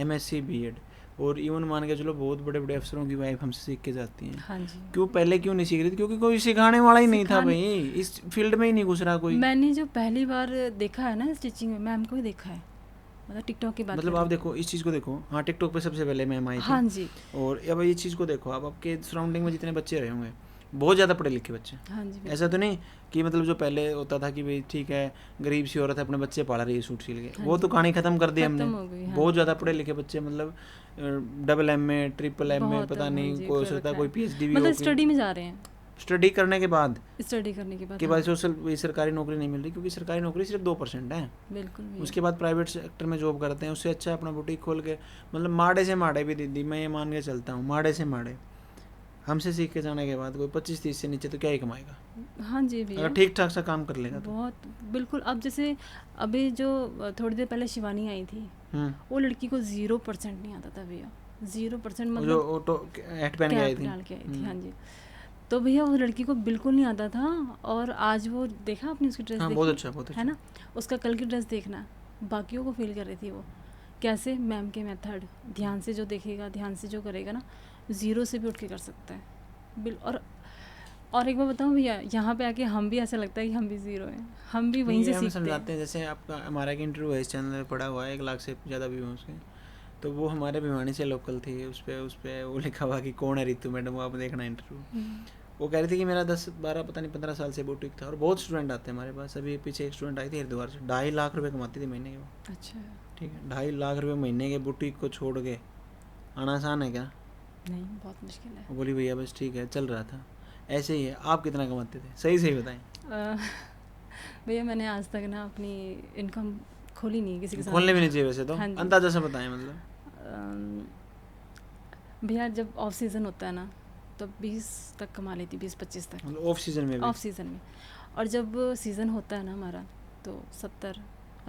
MSc B.Ed और इवन मान के चलो बहुत बड़े बड़े अफसरों की वाइफ हमसे सीख के जाती हैं, हाँ जी, क्यों पहले क्यों नहीं सीख रही थी? क्योंकि कोई सिखाने वाला ही नहीं था भाई, इस फील्ड में ही नहीं घुस रहा कोई। मैंने जो पहली बार देखा है ना स्टिचिंग में, मैम को ही देखा है, मतलब टिकटॉक की बात, मतलब आप देखो इस चीज़ को देखो, हाँ टिकटॉक पे सबसे पहले मैम आई थी। हाँ जी। और अब ये चीज़ को देखो, आप आपके सराउंडिंग में जितने बच्चे रहे होंगे बहुत ज़्यादा पढ़े लिखे बच्चे। हाँ जी, ऐसा तो नहीं कि मतलब जो पहले होता था कि भाई ठीक है गरीब सी औरत है अपने बच्चे पाल रही है सूट सिल के, वो तो कहानी खत्म कर दी हमने। बहुत ज़्यादा पढ़े लिखे बच्चे, मतलब AA MA पता नहीं, कोई हो सकता है कोई PhD भी, मतलब स्टडी में जा रहे हैं, स्टडी करने के बाद के बाद सरकारी नौकरी नहीं मिल रही, क्योंकि सरकारी नौकरी सिर्फ 2% है। बिल्कुल। उसके बाद प्राइवेट सेक्टर में जॉब करते हैं, उससे अच्छा अपना बुटीक खोल के, मतलब माड़े से माड़े भी दीदी मैं ये मान के चलता हूँ, माड़े से माड़े हमसे सीख के जाने के बाद कोई 25-30 से नीचे तो क्या ही कमाएगा। हाँ जी भैया, अगर ठीक ठाक सा काम कर लेगा तो बहुत बिल्कुल। अब जैसे अभी जो थोड़ी देर पहले शिवानी आई थी, वो लड़की को 0% नहीं आता था भैया, 0%, मतलब जो ऑटो हैट पहन के आई थी, हाँ जी। तो भैया वो लड़की को बिल्कुल नहीं आता था, और आज वो देखा आपने उसकी ड्रेस? हाँ, बहुत अच्छा, बहुत अच्छा है ना, उसका कल की ड्रेस देखना, बाकियों को फील कर रही थी वो कैसे, मैम के मेथड, ध्यान से जो देखेगा, ध्यान से जो करेगा ना, 0 से भी उठ के कर सकता है। और एक बार बताऊँ भैया, यहाँ पे आके हम भी ऐसा लगता है कि हम भी 0 हैं, हम भी वहीं से सीखते हैं। समझाते हैं, जैसे आपका हमारा एक इंटरव्यू है इस चैनल में पड़ा हुआ है, 1 लाख से ज़्यादा व्यू हैं उसके, तो वो हमारे भिवानी से लोकल थी, उस पर वो लिखा हुआ कि कौन है रितु मैडम, वो आप देखना इंटरव्यू। वो कह रही थी कि मेरा 10-12 पता नहीं 15 साल से बुटीक था, और बहुत स्टूडेंट आते हैं हमारे पास। अभी पीछे एक स्टूडेंट आई थी हरिद्वार से, 2.5 लाख रुपए कमाती थी महीने के वो। अच्छा, ठीक है, 2.5 लाख रुपए महीने के बुटीक को छोड़ के आना आसान है क्या? नहीं, बहुत मुश्किल है। वो बोली भैया बस ठीक है चल रहा था। ऐसे ही है, आप कितना कमाते थे सही बताएं? भैया मैंने आज तक ना अपनी इनकम खोली नहीं किसी के साथ। खोलने भी नहीं चाहिए वैसे तो, अंदाजा से बताएं। मतलब भैया जब ऑफ सीज़न होता है ना तो 20 तक कमा लेती, 20-25 तक, मतलब ऑफ सीज़न में भी? ऑफ सीज़न में। और जब सीज़न होता है ना हमारा तो 70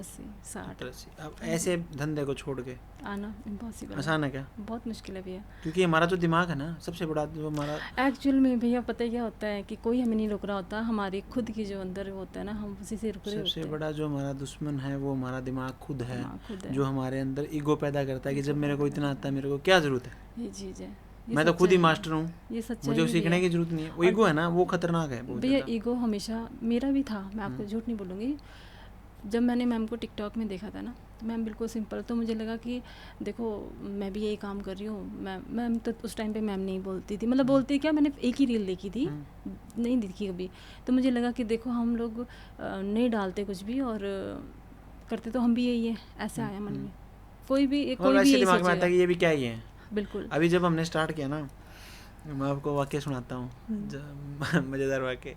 80 60 80। अब ऐसे धंधे को छोड़ के आना इम्पॉसिबल है, आसान है क्या? बहुत मुश्किल है भैया। क्योंकि हमारा जो दिमाग है ना, सबसे बड़ा जो हमारा एक्चुअल में भैया पता है क्या होता है कि कोई हमें नहीं रोक रहा होता, हमारी खुद की जो अंदर होता है ना, हम उसी से रुक रहे होते सबसे हैं। बड़ा जो हमारा दुश्मन है वो हमारा दिमाग खुद है, दिमाग खुद है, जो हमारे अंदर ईगो पैदा करता है कि जब मेरे को इतना आता है मेरे को क्या ज़रूरत है, ये चीज़ है, ये मैं तो खुद ही सच्चाई है, मास्टर हूँ, ये सच्चाई मुझे है सीखने भैया। की ज़रूरत नहीं है। वो ईगो है ना, वो खतरनाक है बहुत भैया ज़्यादा। ईगो हमेशा मेरा भी था, मैं आपको झूठ नहीं बोलूँगी। जब मैंने मैम को टिकटॉक में देखा था ना, तो मैम बिल्कुल सिंपल, तो मुझे लगा कि देखो मैं भी यही काम कर रही हूँ। मैम तो उस टाइम पे मैम नहीं बोलती थी, मतलब बोलती क्या, मैंने एक ही रील देखी थी, नहीं देखी कभी। तो मुझे लगा कि देखो हम लोग नहीं डालते कुछ भी और करते तो हम भी यही है, ऐसा आया मन में। कोई भी वैसे यही दिमाग में आता सोचेगा, है कि ये भी क्या ही है। बिल्कुल। अभी जब हमने स्टार्ट किया ना, मैं आपको वाक्य सुनाता हूँ, जब मज़ेदार वाक्य,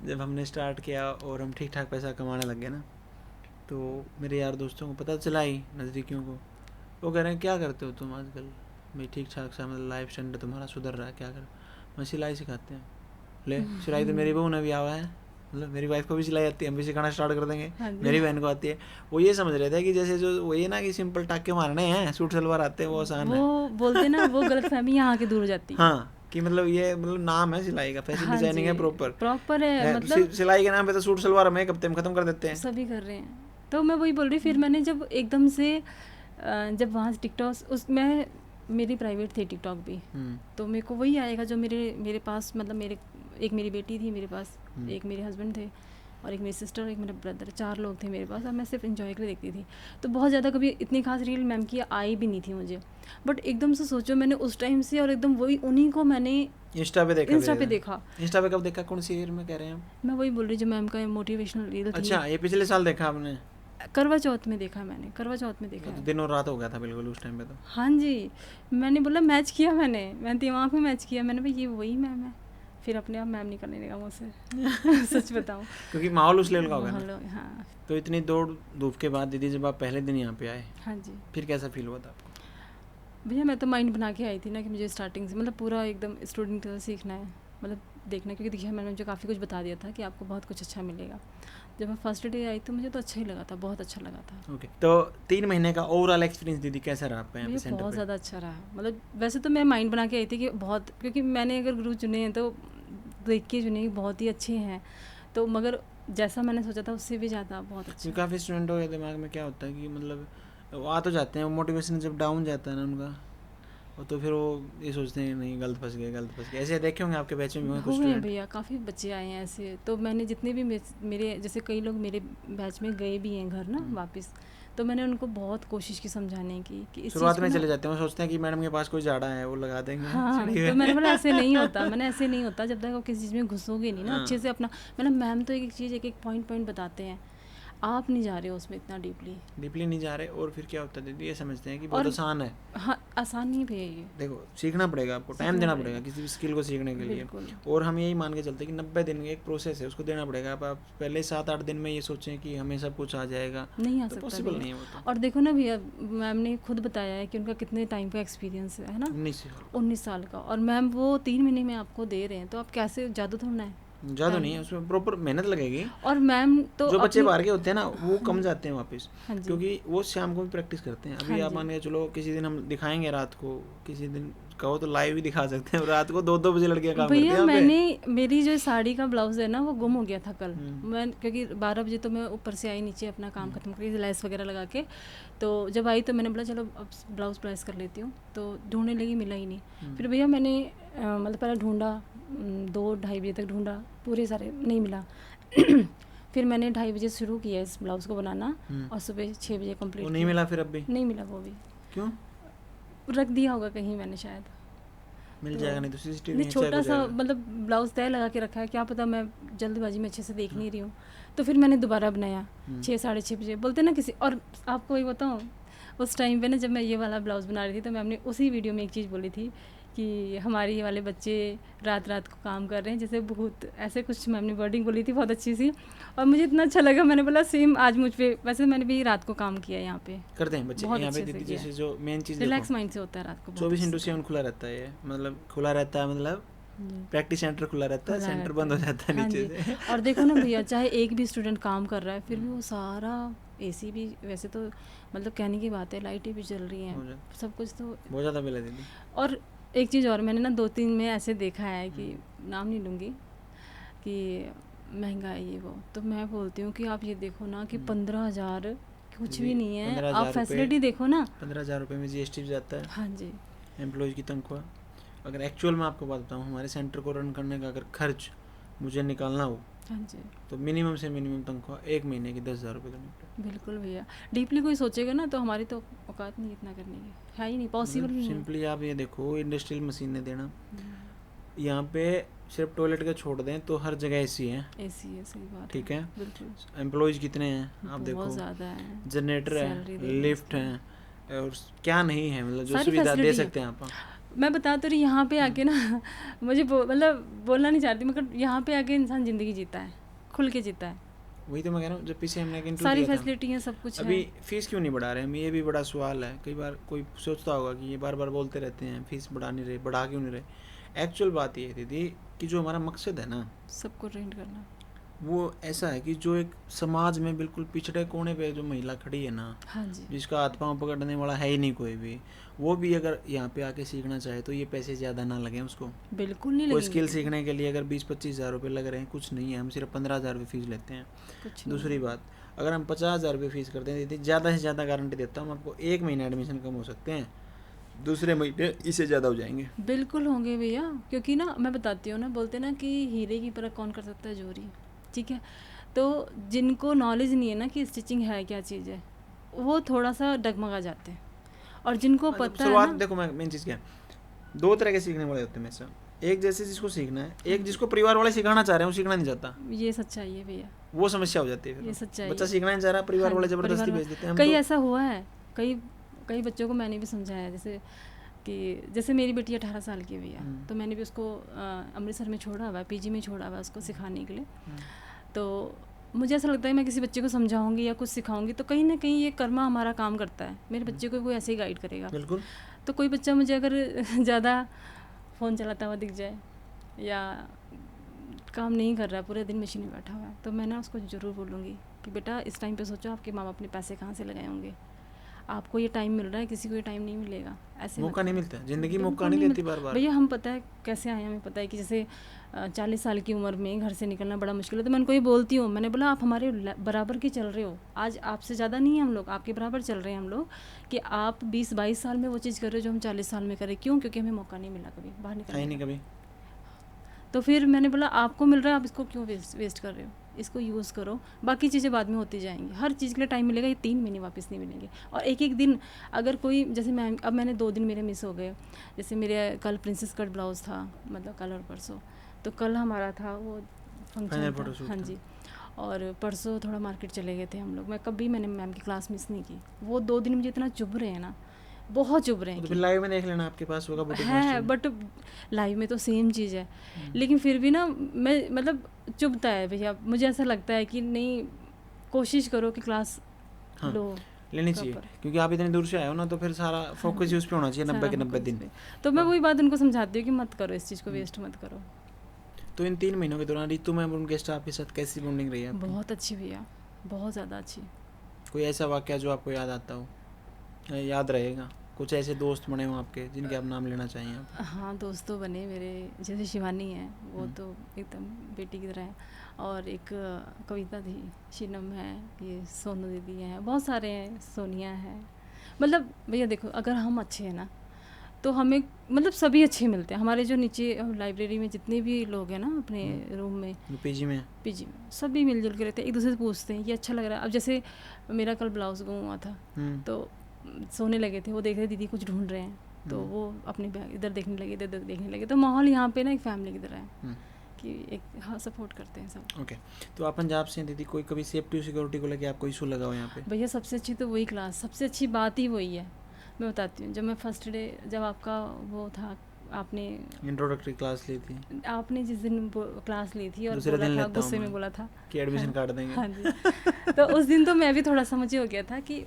जब हमने स्टार्ट किया और हम ठीक ठाक पैसा कमाने लग गए ना, तो मेरे यार दोस्तों को पता चला ही, नज़दीकियों को, वो कह रहे हैं क्या करते हो तुम आजकल, भाई ठीक ठाक सा मतलब लाइफ स्टैंडर्ड तुम्हारा सुधर रहा है, क्या कर? मैं सिलाई सिखाते हैं। ले सिलाई तो मेरी बहू ने भी आवा है, मतलब मेरी वाइफ को भी सिलाई आती है, हम भी सिखाना स्टार्ट कर देंगे, मेरी बहन को आती है। वो ये समझ रहे थे कि जैसे जो वो ये ना कि सिंपल टाके मारने हैं, सूट सलवार आते हैं, वो आसान है। वो बोलते ना, वो गलतफहमी यहाँ के दूर हो जाती है। हाँ, कि मतलब ये मतलब नाम है सिलाई का, फैशन हाँ डिजाइनिंग है, जी, प्रॉपर है, मतलब सिलाई के नाम पे तो सूट सलवार हम एक हफ्ते में खत्म कर देते हैं। सभी कर रहे हैं। तो मैं वही बोल रही, फिर मैंने जब एकदम से जब वहाँ से टिकटॉक, उसमें मेरी प्राइवेट थी टिकटॉक भी, तो मेरे को वही आएगा जो मेरे पास, मतलब एक मेरी बेटी थी मेरे पास, एक मेरे हस्बैंड थे और एक मेरी सिस्टर और एक मेरा ब्रदर, 4 लोग थे मेरे पास, और मैं सिर्फ एंजॉय के लिए देखती थी। तो बहुत ज़्यादा कभी इतनी खास रील मैम की आई भी नहीं थी मुझे, बट एकदम से सोचो मैंने उस टाइम से, और एकदम वही उन्हीं को मैंने इंस्टा पे देखा। इंस्टा पे देखा। इंस्टा पे कब देखा, कौन सी ईयर में कह रहे हैं? मैं वही बोल रही जो मैम का मोटिवेशनल रील थी। अच्छा, ये पिछले साल देखा आपने? करवा चौथ में देखा मैंने, करवा चौथ में देखा तो है। दिन और रात हो गया था बिल्कुल उस टाइम पे तो। हाँ जी, मैंने बोला मैच किया, मैंने दिमाग में मैच किया, मैंने भाई ये वही मैम है, फिर अपने आप मैम निकलने लगा मुझसे सच बताऊँ, क्योंकि माहौल उस लेवल का हो गया ना। हाँ। तो इतनी दौड़ धूप के बाद दीदी जब आप पहले दिन यहाँ पे आए, हाँ जी फिर कैसा फील हुआ था आपको? भैया, मैं तो माइंड बना के आई थी ना कि मुझे स्टार्टिंग से मतलब पूरा एकदम स्टूडेंट की तरह सीखना है, मतलब देखना, क्योंकि देखिए मैंने मुझे काफ़ी कुछ बता दिया था कि आपको बहुत कुछ अच्छा मिलेगा। जब मैं फर्स्ट डे आई तो मुझे तो अच्छा ही लगा था, बहुत अच्छा लगा था। ओके, तो 3 महीने का ओवरऑल एक्सपीरियंस दीदी कैसा रहा आपका यहाँ पे सेंटर पे? बहुत ज़्यादा अच्छा रहा, मतलब वैसे तो मैं माइंड बना के आई थी कि बहुत, क्योंकि मैंने अगर गुरु चुने हैं तो देख के चुने बहुत ही अच्छे हैं, तो मगर जैसा मैंने सोचा था उससे भी ज़्यादा बहुत अच्छा। काफ़ी स्टूडेंटों के दिमाग में क्या होता है कि मतलब वो आ तो जाते हैं, मोटिवेशन जब डाउन जाता है ना उनका, और तो फिर वो ये सोचते हैं नहीं गलत फंस गए। ऐसे देखे होंगे आपके बैच में भी कुछ स्टूडेंट? भैया काफ़ी बच्चे आए हैं ऐसे, तो मैंने जितने भी मेरे जैसे कई लोग मेरे बैच में गए भी हैं घर ना वापस, तो मैंने उनको बहुत कोशिश की समझाने की कि इस शुरुआत में चले जाते हैं, वो सोचते हैं कि मैडम के पास कोई झाड़ा है वो लगा देंगे। हाँ, तो मैंने बोला ऐसे नहीं होता, जब तक आप किसी चीज़ में घुसोगे नहीं ना अच्छे से अपना, मतलब मैम तो एक चीज़ एक पॉइंट बताते हैं, आप नहीं जा रहे हो उसमें इतना डीपली नहीं जा रहे, और फिर क्या होता है दीदी, ये समझते हैं कि बहुत आसान है। हाँ, आसान नहीं भैया ये, देखो सीखना पड़ेगा आपको, टाइम देना पड़ेगा किसी भी स्किल को सीखने के लिए, और हम यही मान के चलते हैं कि 90 दिन एक प्रोसेस है, उसको देना पड़ेगा। आप पहले 7-8 दिन में ये सोचें कि हमें सब कुछ आ जाएगा, नहीं आ तो सकता, पॉसिबल नहीं है वो तो। और देखो ना भैया, मैम ने खुद बताया है कि उनका कितने टाइम का एक्सपीरियंस है ना, 19 साल का, और मैम वो 3 महीने में आपको दे रहे हैं, तो आप कैसे, जादू थोड़ा है, ज़्यादा नहीं है, उसमें प्रॉपर मेहनत लगेगी। और मैम तो जो बच्चे बाहर के होते हैं ना वो कम जाते हैं वापस, हाँ क्योंकि वो शाम को भी प्रैक्टिस करते हैं। अभी आप मान के चलो किसी दिन हम दिखाएंगे रात को, किसी दिन कहो तो लाइव भी दिखा सकते हैं, रात को 2-2 बजे लड़कियां काम करती हैं। मैंने मेरी जो साड़ी का ब्लाउज है ना वो गुम हो गया था कल, मैं क्योंकि 12 बजे तो मैं ऊपर से आई नीचे अपना काम खत्म करके लेस वगैरह लगा के, तो जब आई तो मैंने बोला चलो अब ब्लाउज प्रेस कर लेती हूँ, तो ढूंढने लगी, मिला ही नहीं। फिर भैया मैंने मतलब पहले ढूंढा, 2-2:30 बजे तक ढूंढा, पूरे सारे नहीं मिला फिर मैंने 2:30 बजे शुरू किया इस ब्लाउज को बनाना, और सुबह 6 बजे कंप्लीट। नहीं मिला? फिर अब भी नहीं मिला, वो भी क्यों? रख दिया होगा कहीं मैंने, शायद मिल जाएगा, नहीं तो सीसीटीवी छोटा सा मतलब ब्लाउज तय लगा के रखा है, क्या पता मैं जल्दबाजी में अच्छे से देख नहीं रही हूँ। तो फिर मैंने दोबारा बनाया 6-6:30 बजे, बोलते ना किसी, और आपको वही बताऊँ, उस टाइम पे ना जब मैं ये वाला ब्लाउज़ बना रही थी तो मैं अपने उसी वीडियो में एक चीज़ बोली थी कि हमारे ये वाले बच्चे रात रात को काम कर रहे हैं, जैसे बहुत ऐसे कुछ मैम ने वर्डिंग बोली थी बहुत अच्छी सी, और मुझे इतना अच्छा लगा, मैंने बोला सेम आज मुझ पे, वैसे मैंने भी रात को काम किया यहाँ पे, करते हैं बच्चे यहाँ पे दीदी, जैसे जो मेन चीज़ रिलैक्स माइंड से होता है रात को, 24/7 खुला रहता है, मतलब खुला रहता है, मतलब प्रैक्टिस सेंटर खुला रहता है, सेंटर बंद हो जाता है नीचे से। और देखो ना भैया, चाहे एक भी स्टूडेंट काम कर रहा है फिर भी वो सारा एसी भी वैसे तो मतलब कहने की बात है, लाइटें भी चल रही हो हैं, जाता सब कुछ तो। बहुत ज़्यादा बिल है दीदी। और एक चीज़ और मैंने ना 2-3 में ऐसे देखा है कि नाम नहीं लूँगी कि महंगा है ये वो, तो मैं बोलती हूँ कि आप ये देखो ना कि 15,000 कुछ भी नहीं है, आप 15,000 फैसिलिटी देखो ना। 15,000 रुपये में जीएसटी भी जाता है, हाँ जी, एम्प्लॉयज़ की तनख्वाह। अगर एक्चुअल में आपको बात बताऊँ, हमारे सेंटर को रन करने का अगर खर्च मुझे निकालना हो हाँ जी, तो मिनिमम से मिनिमम तनख्वाह 1 महीने की 10,000 रुपये करनी पड़े। बिल्कुल भैया। डीपली कोई सोचेगा ना तो हमारी तो औकात नहीं इतना करने की, है ही नहीं, पॉसिबल मतलब भी नहीं है। सिंपली आप ये देखो, इंडस्ट्रियल मशीनें देना, हम्म, यहाँ पे सिर्फ टॉयलेट का छोड़ दें तो हर जगह एसी है, एसी है, सही बात ठीक है। बिल्कुल। एम्प्लॉयज़ कितने हैं आप बहुत देखो, ज़्यादा है, जनरेटर सैलरी है, देनी लिफ्ट चाहिए। है, और क्या नहीं है, मतलब जो सारी सुविधा दे फैसिलिटी है। सकते हैं आप। मैं बता तो रही यहाँ पे आके ना मुझे मतलब बोलना नहीं चाहती, मगर यहाँ पे आके इंसान ज़िंदगी जीता है, खुल के जीता है, वही तो मैं कह रहा हूँ, जब पीछे हमने एक इंटरव्यू सारी दिया था, फैसिलिटी है, सब कुछ अभी है। फीस क्यों नहीं बढ़ा रहे हम, ये भी बड़ा सवाल है। कई बार कोई सोचता होगा कि ये बार बार बोलते रहते हैं फीस बढ़ा नहीं रहे, बढ़ा क्यों नहीं रहे। एक्चुअल बात ये है दीदी कि जो हमारा मकसद है ना, सबको ट्रेंड करना। वो ऐसा है कि जो एक समाज में बिल्कुल पिछड़े कोने पे जो महिला खड़ी है ना, हाँ जी, जिसका हाथ पाँव पकड़ने वाला है ही नहीं कोई भी, वो भी अगर यहाँ पे आके सीखना चाहे तो ये पैसे ज़्यादा ना लगें उसको। बिल्कुल नहीं कोई लगेंगे। स्किल सीखने के लिए अगर 20-25 हज़ार रुपये लग रहे हैं, कुछ नहीं है, हम सिर्फ 15,000 रुपये फीस लेते हैं। कुछ नहीं दूसरी है। बात, अगर हम 50,000 रुपये फीस करते हैं दीदी, ज़्यादा से ज़्यादा गारंटी देता हूँ आपको, 1 महीने एडमिशन कम हो सकते हैं, दूसरे महीने इससे ज़्यादा हो जाएंगे। बिल्कुल होंगे भैया, क्योंकि ना मैं बताती हूँ ना, बोलते ना कि हीरे की परख कौन कर सकता है, जोरी, ठीक है। तो जिनको नॉलेज नहीं है ना कि स्टिचिंग है क्या चीज़ है, वो थोड़ा सा डगमगा जाते हैं, और जिनको पता है शुरुआत ना। देखो, मैं मेन चीज़ क्या है, 2 तरह के सीखने वाले होते हैं मेरे से। एक जैसे जिसको सीखना है, एक जिसको परिवार वाले सिखाना चाह रहे हैं, वो सीखना नहीं चाहता, ये सच्चाई है भैया, वो समस्या हो जाती है। ये फिर सच्चाई बच्चा है। सीखना नहीं चाह रहा, परिवार हाँ वाले जी, ज़बरदस्ती परिवार भेज देते हैं। हम कई तो ऐसा हुआ है, कई कई बच्चों को मैंने भी समझाया, जैसे कि जैसे मेरी बेटी 18 साल की है भैया, तो मैंने भी उसको अमृतसर में छोड़ा हुआ है, पीजी में छोड़ा हुआ है उसको सिखाने के लिए। तो मुझे ऐसा लगता है मैं किसी बच्चे को समझाऊंगी या कुछ सिखाऊंगी तो कहीं ना कहीं ये कर्मा हमारा काम करता है, मेरे बच्चे को कोई ऐसे ही गाइड करेगा। बिल्कुल। तो कोई बच्चा मुझे अगर ज़्यादा फ़ोन चलाता हुआ दिख जाए या काम नहीं कर रहा है, पूरे दिन मशीन में बैठा हुआ है, तो मैं ना उसको ज़रूर बोलूँगी कि बेटा इस टाइम पे सोचो आपके माँ बाप अपने पैसे कहाँ से लगाए होंगे, आपको ये टाइम मिल रहा है, किसी को ये टाइम नहीं मिलेगा। ऐसे मौका मत नहीं करो। मिलता है, ज़िंदगी बिल्कुल मौका नहीं नहीं देती मिलता। बार बार। भैया हम पता है कैसे आए हैं, हमें पता है कि जैसे 40 साल की उम्र में घर से निकलना बड़ा मुश्किल है, तो मैं उनको ये बोलती हूँ, मैंने बोला आप हमारे बराबर के चल रहे हो, आज आपसे ज़्यादा नहीं है हम लोग, आपके बराबर चल रहे हैं हम लोग, कि आप 20-22 साल में वो चीज़ कर रहे हो जो हम 40 साल में करें। क्यों? क्योंकि हमें मौका नहीं मिला कभी बाहर है निकलने नहीं का। कभी। तो फिर मैंने बोला आपको मिल रहा है, आप इसको क्यों वेस्ट कर रहे हो, इसको यूज़ करो, बाकी चीज़ें बाद में होती जाएंगी, हर चीज़ के लिए टाइम मिलेगा, ये 3 महीने वापस नहीं मिलेंगे। और एक एक दिन अगर कोई, जैसे मैं अब मैंने 2 दिन मेरे मिस हो गए, जैसे मेरे कल प्रिंसेस कट ब्लाउज़ था, मतलब कल और परसों, तो कल हमारा था वो फाइनल फंक्शन था, फोटोशूट हाँ था। जी, और परसों थोड़ा मार्केट चले गए थे हम लोग, मैं कभी मैंने मैम की क्लास मिस नहीं की। वो 2 दिन मुझे इतना चुभ रहे हैं ना, बहुत चुभ रहे हैं तो कि फिर लाइव में देख लेना, आपके पास होगा बुटीक है, मास्टर। बट लाइव में तो सेम चीज़ है, लेकिन फिर भी ना मैं मतलब चुभता है भैया, मुझे ऐसा लगता है कि नहीं, कोशिश करो कि क्लास हाँ, लो लेनी चाहिए, प्रॉपर। क्योंकि आप इतनी दूर से आए हो ना, तो फिर सारा फोकस ही उस पे होना चाहिए 90 के 90 दिन। तो मैं वही बात उनको समझाती हूँ कि मत करो इस चीज़ को, वेस्ट मत करो। तो इन 3 महीनों के दौरान रितु मैम और उनके स्टाफ के साथ कैसी बॉन्डिंग रही है आपकी? बहुत अच्छी भैया, बहुत ज़्यादा अच्छी। कोई ऐसा वाकया जो आपको याद आता हो, या याद रहेगा? कुछ ऐसे दोस्त बने हो आपके जिनके आप नाम लेना चाहिए आप? हाँ, दोस्त तो बने मेरे, जैसे शिवानी है, वो तो एकदम बेटी की तरह है, और एक कविता थी, शीनम है, ये सोनू दीदी हैं, बहुत सारे हैं, सोनिया है। मतलब भैया देखो, अगर हम अच्छे हैं ना तो हमें मतलब सभी अच्छे मिलते हैं। हमारे जो नीचे लाइब्रेरी में जितने भी लोग हैं ना अपने रूम में, पीजी में सभी मिलजुल के रहते हैं, एक दूसरे से पूछते हैं ये अच्छा लग रहा है। अब जैसे मेरा कल ब्लाउज गुम हुआ था, तो सोने लगे थे, वो देख रहे दीदी कुछ ढूंढ रहे हैं, तो वो अपने बैग इधर देखने लगे, इधर देखने लगे। तो माहौल यहाँ पे ना एक फैमिली की तरह है कि एक हाँ सपोर्ट करते हैं सब। ओके, तो आप पंजाब से हैं दीदी, कोई कभी सेफ्टी और सिक्योरिटी को लेकर आपको इशू लगा हो यहाँ पे? भैया सबसे अच्छी तो वही क्लास, सबसे अच्छी बात ही वही है। मैं बताती हूँ, जब मैं फर्स्ट डे, जब आपका वो था, आपने इंट्रोडक्टरी क्लास ली थी, आपने जिस दिन क्लास ली थी और दूसरे दिन बोला था, लेता हूँ गुस्से में मैं बोला था कि एडमिशन काट देंगे। हाँ जी। तो उस दिन तो मैं भी थोड़ा सा मुझे हो गया था कि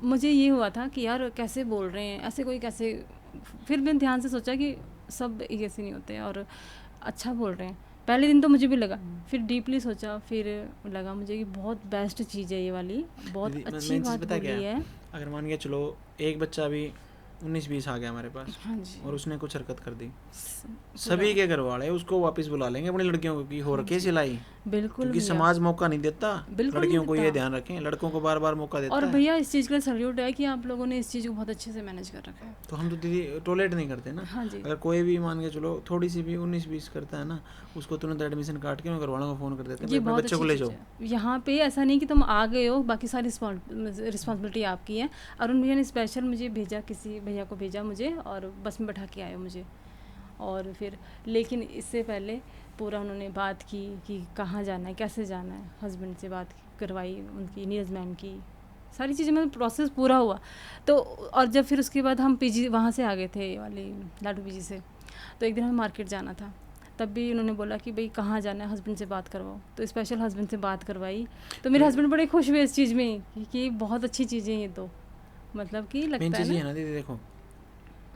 मुझे ये हुआ था कि यार कैसे बोल रहे हैं ऐसे, कोई कैसे। फिर मैंने ध्यान से सोचा कि सब ऐसे नहीं होते और अच्छा बोल रहे हैं। पहले दिन तो मुझे भी लगा, फिर डीपली सोचा, फिर लगा मुझे कि बहुत बेस्ट चीज़ है ये वाली, बहुत दीदी, अच्छी मेन चीज़ बात पता क्या बोली है। अगर मान के चलो एक बच्चा भी 19-20 आ गया हमारे पास हाँ जी, और उसने कुछ हरकत कर दी, स- सभी के घर वाले उसको वापस बुला लेंगे अपनी लड़कियों को कि हो हाँ रखी है जी, सिलाई, बिल्कुल क्योंकि भैया, समाज मौका नहीं देता बिल्कुल नहीं लड़कियों को, ये देता। ध्यान रखें, लड़कों को बार बार मौका देता और है। भैया इस चीज़ के लिए सल्यूट है कि आप लोगों ने इस चीज़ को बहुत अच्छे से मैनेज कर रखा है। तो हम तो दीदी टॉयलेट नहीं करते ना, हाँ जी, अगर कोई भी मान के चलो थोड़ी सी भी 19-20 करता है ना, उसको तुरंत एडमिशन काट के घर वालों को फ़ोन कर देते हैं, ये अपने बहुत बच्चे को अच्छी ले चीज़ जाओ। है। यहाँ पे ऐसा नहीं कि तुम आ गए हो, बाकी सारी रिस्पॉन्सिबिलिटी आपकी है। अरुण भैया ने स्पेशल मुझे भेजा, किसी भैया को भेजा मुझे, और बस में बैठा के आए मुझे। और फिर लेकिन इससे पहले पूरा उन्होंने बात की कि कहाँ जाना है, कैसे जाना है, हस्बैंड से बात करवाई उनकी, नीरज मैम की, सारी चीज़ें, मतलब प्रोसेस पूरा हुआ। तो और जब फिर उसके बाद हम पीजी वहाँ से आ गए थे वाली लाडू पीजी से, तो एक दिन हमें मार्केट जाना था, तब भी उन्होंने बोला कि भाई कहाँ जाना है, हस्बैंड से बात करवाओ। तो स्पेशल हस्बैंड से बात करवाई, तो मेरे हस्बैंड बड़े खुश हुए इस चीज़ में कि बहुत अच्छी चीज़ें ये तो, मतलब कि मेन लगता चीज़ ये है है ना दीदी, देखो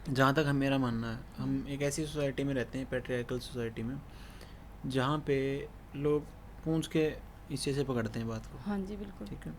जहाँ तक मेरा मानना है, हम एक ऐसी सोसाइटी में रहते हैं, पैट्रियार्कल सोसाइटी में, जहाँ पे लोग पूंछ के हिस्से से पकड़ते हैं बात को, हाँ जी, बिल्कुल ठीक है,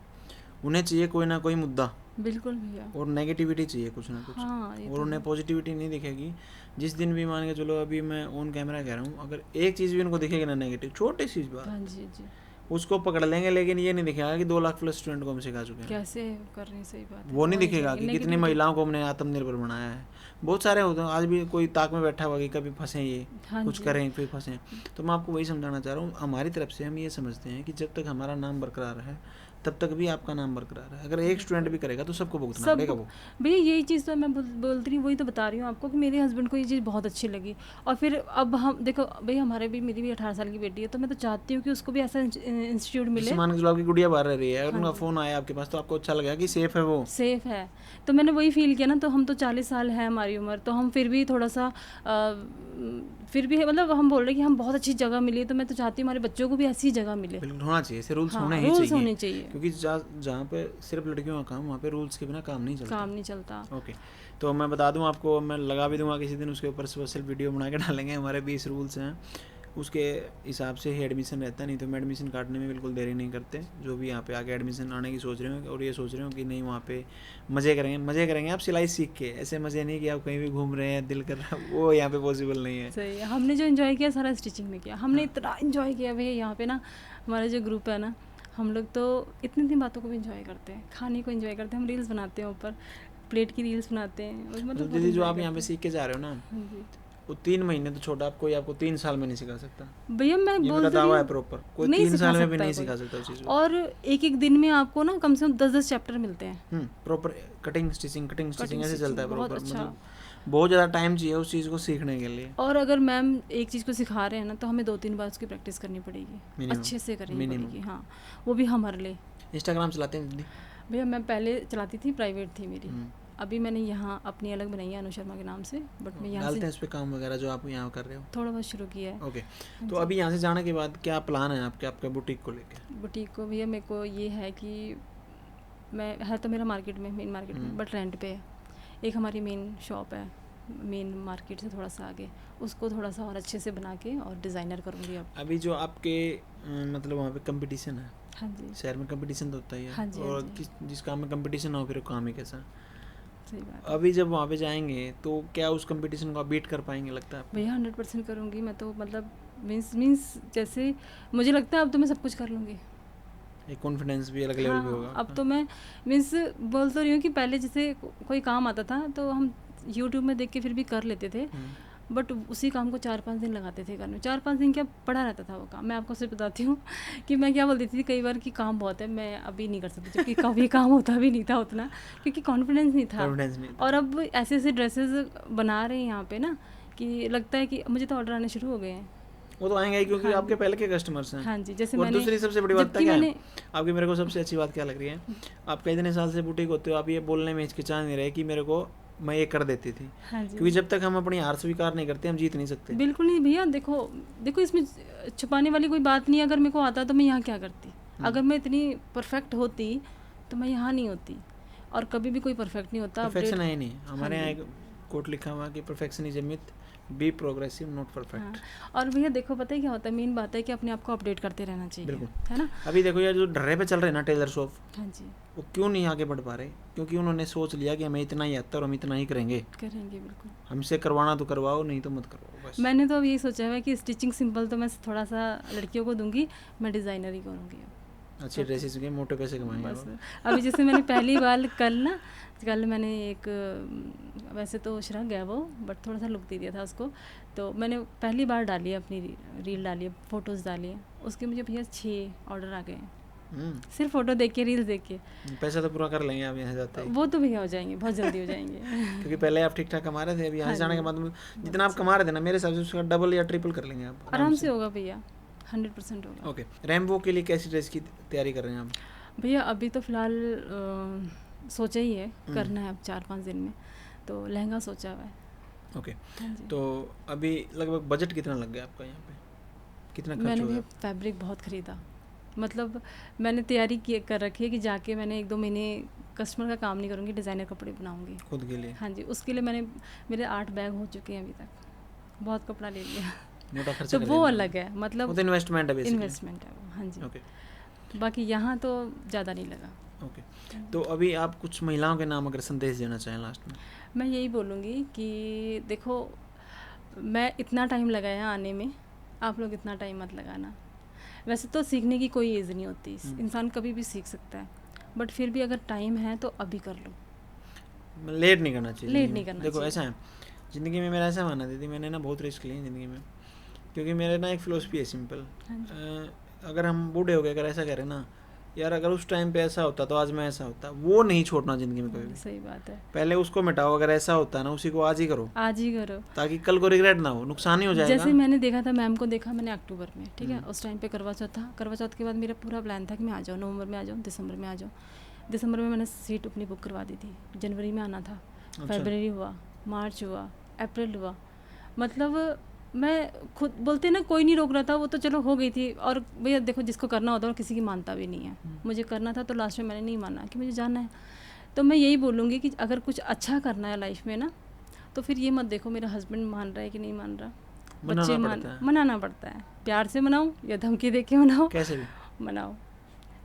उन्हें चाहिए कोई ना कोई मुद्दा बिल्कुल भैया, और नेगेटिविटी चाहिए कुछ ना कुछ, हाँ ये और तो उन्हें है। पॉजिटिविटी नहीं दिखेगी। जिस दिन भी मान के चलो, अभी मैं ऑन कैमरा कह रहा हूँ, अगर एक चीज़ भी उनको दिखेगी ना नेगेटिव, छोटी सी बात, हाँ जी जी, उसको पकड़ लेंगे, लेकिन ये नहीं दिखेगा कि 2 लाख प्लस स्टूडेंट को हम सिखा चुके हैं, कैसे करनी, सही बात है, वो नहीं नहीं दिखेगा करेंगे, कि कितनी negativity। महिलाओं को हमने आत्मनिर्भर बनाया है। बहुत सारे होते हैं, आज भी कोई ताक में बैठा हुआ कि कभी फंसे ये, हाँ कुछ जी, करें फिर फंसे। तो मैं आपको वही समझाना चाह रहा हूँ, हमारी तरफ से हम ये समझते हैं कि जब तक हमारा नाम बरकरार है तब तक भी आपका नाम बरकरार है। अगर एक स्टूडेंट भी करेगा तो सबको भुगतना सब पड़ेगा वो। भैया यही चीज़ तो मैं बोलती रही, वही तो बता रही हूँ आपको कि मेरे हस्बैंड को ये चीज़ बहुत अच्छी लगी। और फिर अब हम देखो भाई, हमारे भी, मेरी भी 18 साल की बेटी है, तो मैं तो चाहती हूँ कि उसको भी ऐसा इंस्टीट्यूट मिले। जैसे मान के चलो आपकी गुड़िया बाहर रह रही है, अगर हाँ उनका जी, फ़ोन आया आपके पास तो आपको अच्छा लगा कि सेफ है वो। सेफ है, तो मैंने वही फील किया ना। तो हम तो 40 साल है हमारी उम्र, तो हम फिर भी थोड़ा सा फिर भी मतलब हम बोल रहे हैं कि हम बहुत अच्छी जगह मिली है, तो मैं तो चाहती हूँ हमारे बच्चों को भी ऐसी जगह मिले। बिल्कुल होना चाहिए, ऐसे रूल्स हाँ, होने ही रूल्स चाहिए, होने चाहिए, क्योंकि जहाँ पे सिर्फ लड़कियों का काम, वहाँ पे रूल्स के बिना काम नहीं चलता। काम नहीं चलता। ओके, तो मैं बता दूं आपको, मैं लगा भी दूंगा किसी दिन, उसके ऊपर स्पेशल वीडियो बना के डालेंगे। हमारे 20 रूल्स हैं, उसके हिसाब से ही एडमिशन रहता है, नहीं तो मैं एडमिशन काटने में बिल्कुल देरी नहीं करते। जो भी यहाँ पे आके एडमिशन आने की सोच रहे हो और ये सोच रहे हो कि नहीं वहाँ पे मज़े करेंगे आप सिलाई सीख के, ऐसे मज़े नहीं कि आप कहीं भी घूम रहे हैं दिल कर रहा है, वो यहाँ पे पॉसिबल नहीं है। सही है, हमने जो इन्जॉय किया सारा स्टिचिंग में किया हमने। इतना इन्जॉय किया भैया यहाँ पे ना, हमारा जो ग्रुप है ना, हम लोग तो इतनी इतनी बातों को भी इन्जॉय करते हैं, खाने को इन्जॉय करते हैं, हम रील्स बनाते हैं, ऊपर प्लेट की रील्स बनाते हैं, और तो मतलब दीदी जो आप यहाँ पे सीख के जा रहे हो ना, हाँ जी वो 3 महीने तो छोटा, आप कोई आपको 3 साल में नहीं सिखा सकता। भैया, मैं ये बोल मेरा तो रही दावा है हूँ, प्रॉपर, कोई नहीं 3 सिखा साल में भी सकता नहीं कोई। सिखा सकता उस चीज़ को। और एक दिन में आपको ना कम से कम 10-10 चैप्टर मिलते हैं। प्रॉपर कटिंग स्टिचिंग ऐसे चलता है बहुत प्रॉपर, अच्छा। मतलब बहुत ज़्यादा टाइम चाहिए उस चीज़ को सीखने के लिए। और अगर मैम एक चीज़ को सिखा रहे हैं ना, तो हमें 2-3 बार उसकी प्रैक्टिस करनी पड़ेगी, Minimum, अच्छे से करनी minimum। पड़ेगी। हाँ, वो भी हमारे लिए। इंस्टाग्राम चलाते हैं दीदी? भैया मैं पहले चलाती थी, प्राइवेट थी मेरी। हम्म, अभी मैंने यहाँ अपनी अलग बनाई है, अनु शर्मा के नाम से, बट मैं यहाँ डालते से हैं उस पर काम वगैरह जो आप यहाँ कर रहे हो? थोड़ा बहुत शुरू किया है। ओके, हाँ तो जी। अभी यहाँ से जाने के बाद क्या प्लान है आपके, आपके बुटीक को लेके? बुटीक को भैया मेरे को ये है कि मैं, है तो मेरा मार्केट में, मेन मार्केट में, बट रेंट पे है। एक हमारी मेन शॉप है, मेन मार्केट से थोड़ा सा आगे, उसको थोड़ा सा और अच्छे से बना के और डिज़ाइनर करूँगी अब। अभी जो आपके मतलब वहाँ पे कंपटीशन है, हाँ जी, शहर में कंपटीशन तो होता ही है, हाँ जी, हाँ और जी। जिस काम में कंपटीशन हो फिर वो काम ही कैसा। सही बात है अभी जब वहाँ पे जाएंगे तो क्या उस कंपटीशन को आप बीट कर पाएंगे, लगता है आपको? भैया, 100% करूँगी मैं तो, मतलब मीन्स जैसे मुझे लगता है अब तो मैं सब कुछ कर लूँगी। एक कॉन्फिडेंस भी अलग लेवल पे होगा हाँ, अब तो मैं मीन्स बोल तो रही हूँ कि पहले जैसे कोई काम आता था तो हम यूट्यूब में देख के फिर भी कर लेते थे, बट उसी काम को 4-5 दिन लगाते थे करने में। 4-5 दिन क्या पड़ा रहता था वो काम। मैं आपको सिर्फ बताती हूँ कि मैं क्या बोलती थी कई बार कि काम बहुत है, मैं अभी नहीं कर सकती, क्योंकि कभी काम होता भी नहीं था उतना, क्योंकि कॉन्फिडेंस नहीं था। कॉन्फिडेंस नहीं था। और अब ऐसे ऐसे ड्रेसेस बना रहे हैं यहाँ पे ना, कि लगता है कि मुझे तो ऑर्डर आने शुरू हो गए हैं। वो तो आएंगे ही, क्योंकि हाँ आपके जी। पहले के कस्टमर्स हैं। हाँ जी, जैसे और मैंने, दूसरी सबसे बड़ी बात जबकि क्या है मैंने, आपकी, मेरे को सबसे अच्छी बात क्या लग रही है, आप कई इतने साल से बुटीक होते हो, आप ये बोलने में हिचकिचा नहीं रहे कि मेरे को, मैं ये कर देती थी। हाँ जी, क्योंकि जब तक हम अपनी हार स्वीकार नहीं करते हम जीत नहीं सकते। बिल्कुल नहीं भैया। देखो इसमें छुपाने वाली कोई बात नहीं है। अगर मेरे को आता तो मैं यहाँ क्या करती, अगर मैं इतनी परफेक्ट होती तो मैं यहाँ नहीं होती, और कभी भी कोई परफेक्ट नहीं होता। परफेक्शन है ही नहीं हमारे हाँ यहाँ। जी। एक कोट लिखा हुआ कि perfection is a myth, be progressive not perfect. हाँ, और भैया देखो पता है क्या होता है, मेन बात है कि अपने आप को अपडेट करते रहना चाहिए, बिल्कुल। है ना। अभी देखो यार जो ढर्रे पे चल रहे हैं ना टेलर शॉप, हाँ जी, वो क्यों नहीं आगे बढ़ पा रहे? क्योंकि उन्होंने सोच लिया कि हमें इतना ही आता है और हम इतना ही करेंगे, करेंगे बिल्कुल। हमसे करवाना तो करवाओ, नहीं तो मत करवाओ बस। मैंने तो अब यही सोचा है कि स्टिचिंग सिंपल तो मैं थोड़ा सा लड़कियों को दूंगी, मैं डिज़ाइनर ही करूँगी अब। अच्छे ड्रेसेस के मोटे पैसे कमाएंगे बस आप। अभी जैसे मैंने पहली बार कल मैंने एक वैसे तो श्रग है वो, बट थोड़ा सा लुक दे दिया था उसको, तो मैंने पहली बार डाली है अपनी रील डाली है, फ़ोटोज़ डाली है, उसके मुझे भैया 6 ऑर्डर आ गए हैं, सिर्फ फ़ोटो देख के, रील्स देख के। पैसा तो पूरा कर लेंगे आप यहाँ जाते ही। वो तो भैया हो जाएंगे, बहुत जल्दी हो जाएंगे। क्योंकि पहले आप ठीक ठाक कमा रहे थे, अभी यहाँ हाँ जाने के जी, बाद जितना आप कमा रहे थे ना, मेरे हिसाब से उसका डबल या ट्रिपल कर लेंगे आप आराम से होगा भैया, 100% होगा। ओके, रैम्बो के लिए कैसी ड्रेस की तैयारी कर रहे हैं आप? भैया अभी तो फ़िलहाल सोचा ही है, करना है अब 4-5 दिन में, तो लहंगा सोचा हुआ है। ओके, हाँ जी। तो अभी लगभग बजट कितना लग गया आपका यहाँ पे, कितना खर्च मैंने हो भी गया? फैब्रिक बहुत ख़रीदा, मतलब मैंने तैयारी कर रखी है कि जाके मैंने 1-2 महीने कस्टमर का काम नहीं करूँगी, डिज़ाइनर कपड़े बनाऊँगी खुद के लिए? हाँ जी, उसके लिए मेरे 8 बैग हो चुके हैं अभी तक, बहुत कपड़ा ले लिया। मोटा खर्चा तो कर वो लेना। अलग है, मतलब वो तो इन्वेस्टमेंट है बेसिकली। इन्वेस्टमेंट है वो। हाँ जी, ओके बाकी यहाँ तो ज़्यादा नहीं लगा। ओके, तो अभी आप कुछ महिलाओं के नाम अगर संदेश देना चाहें लास्ट में? मैं यही बोलूँगी कि देखो, मैं इतना टाइम लगाया आने में, आप लोग इतना टाइम मत लगाना। वैसे तो सीखने की कोई एज नहीं होती, इंसान कभी भी सीख सकता है, बट फिर भी अगर टाइम है तो अभी कर लो, लेट नहीं करना चाहिए। लेट नहीं करना देखो चाहिए। ऐसा है ज़िंदगी में, मेरा ऐसा मानना दीदी, मैंने ना बहुत रिस्क लिए ज़िंदगी में, क्योंकि मेरे ना एक फ़िलोसफी है सिंपल। हाँ जी, अगर हम बूढ़े हो गए, अगर ऐसा करें ना, यार अगर उस टाइम पे ऐसा होता तो आज मैं ऐसा होता, वो नहीं छोड़ना ज़िंदगी में कभी भी। सही बात है, पहले उसको मिटाओ, अगर ऐसा होता है ना उसी को आज ही करो, आज ही करो। ताकि कल को रिग्रेट ना हो, नुकसान ही हो जाएगा। जैसे मैंने देखा था, मैम को देखा मैंने अक्टूबर में, ठीक है, उस टाइम पे करवा चौथ था, करवा चौथ के बाद मेरा पूरा प्लान था कि मैं आ जाऊँ, नवंबर में आ जाऊँ, दिसंबर में आ जाऊँ। दिसंबर में मैंने सीट अपनी बुक करवा दी थी, जनवरी में आना था, फरवरी हुआ, मार्च हुआ, अप्रैल हुआ, मतलब मैं खुद बोलते ना, कोई नहीं रोक रहा था, वो तो चलो हो गई थी। और भैया देखो, जिसको करना होता है वो किसी की मानता भी नहीं है, मुझे करना था तो लास्ट में मैंने नहीं माना कि मुझे जाना है। तो मैं यही बोलूँगी कि अगर कुछ अच्छा करना है लाइफ में ना, तो फिर ये मत देखो मेरा हस्बैंड मान रहा है कि नहीं मान रहा, बच्चे मनाना पड़ता है, प्यार से मनाओ या धमकी दे के मनाओ, कैसे भी मनाओ,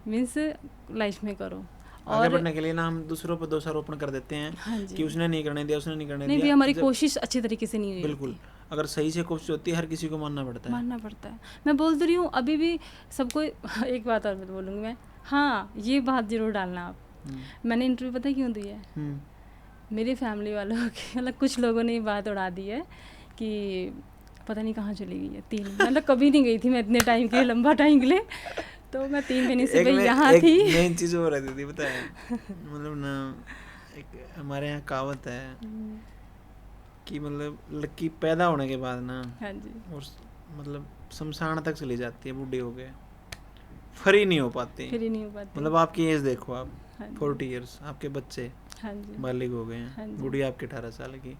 मीन्स लाइफ में करो। आगे बढ़ने के लिए ना हम दूसरों पर दोषारोपण कर देते हैं। हाँ जी, कि उसने नहीं करने दिया, उसने नहीं करने नहीं दिया। भी हमारी कोशिश अच्छी तरीके से नहीं हुई बिल्कुल, अगर सही से कोशिश होती है, हर किसी को मानना पड़ता है। मैं बोल तो रही हूँ अभी भी सबको। एक बात और बोलूँगी मैं, हाँ ये बात जरूर डालना आप, मैंने इंटरव्यू पता क्यों दी है, मेरी फैमिली वालों के, मतलब कुछ लोगों ने ये बात उड़ा दी है कि पता नहीं कहाँ चली गई है 3, मतलब कभी नहीं गई थी मैं इतने टाइम के लिए, लंबा टाइम के लिए, तो मैं 3 महीने से भाई यहाँ थी। मेन चीज़ हो रही थी पता है, मतलब ना एक हमारे यहाँ कहावत है कि मतलब लड़की पैदा होने के बाद ना, हाँ जी, और मतलब शमशान तक चली जाती है, बूढ़ी हो गए, फ्री नहीं हो पाती, मतलब आपकी एज देखो आप, 40 ईयर्स, आपके बच्चे बालिग हो गए हैं, बूढ़ी आपके 18 साल की,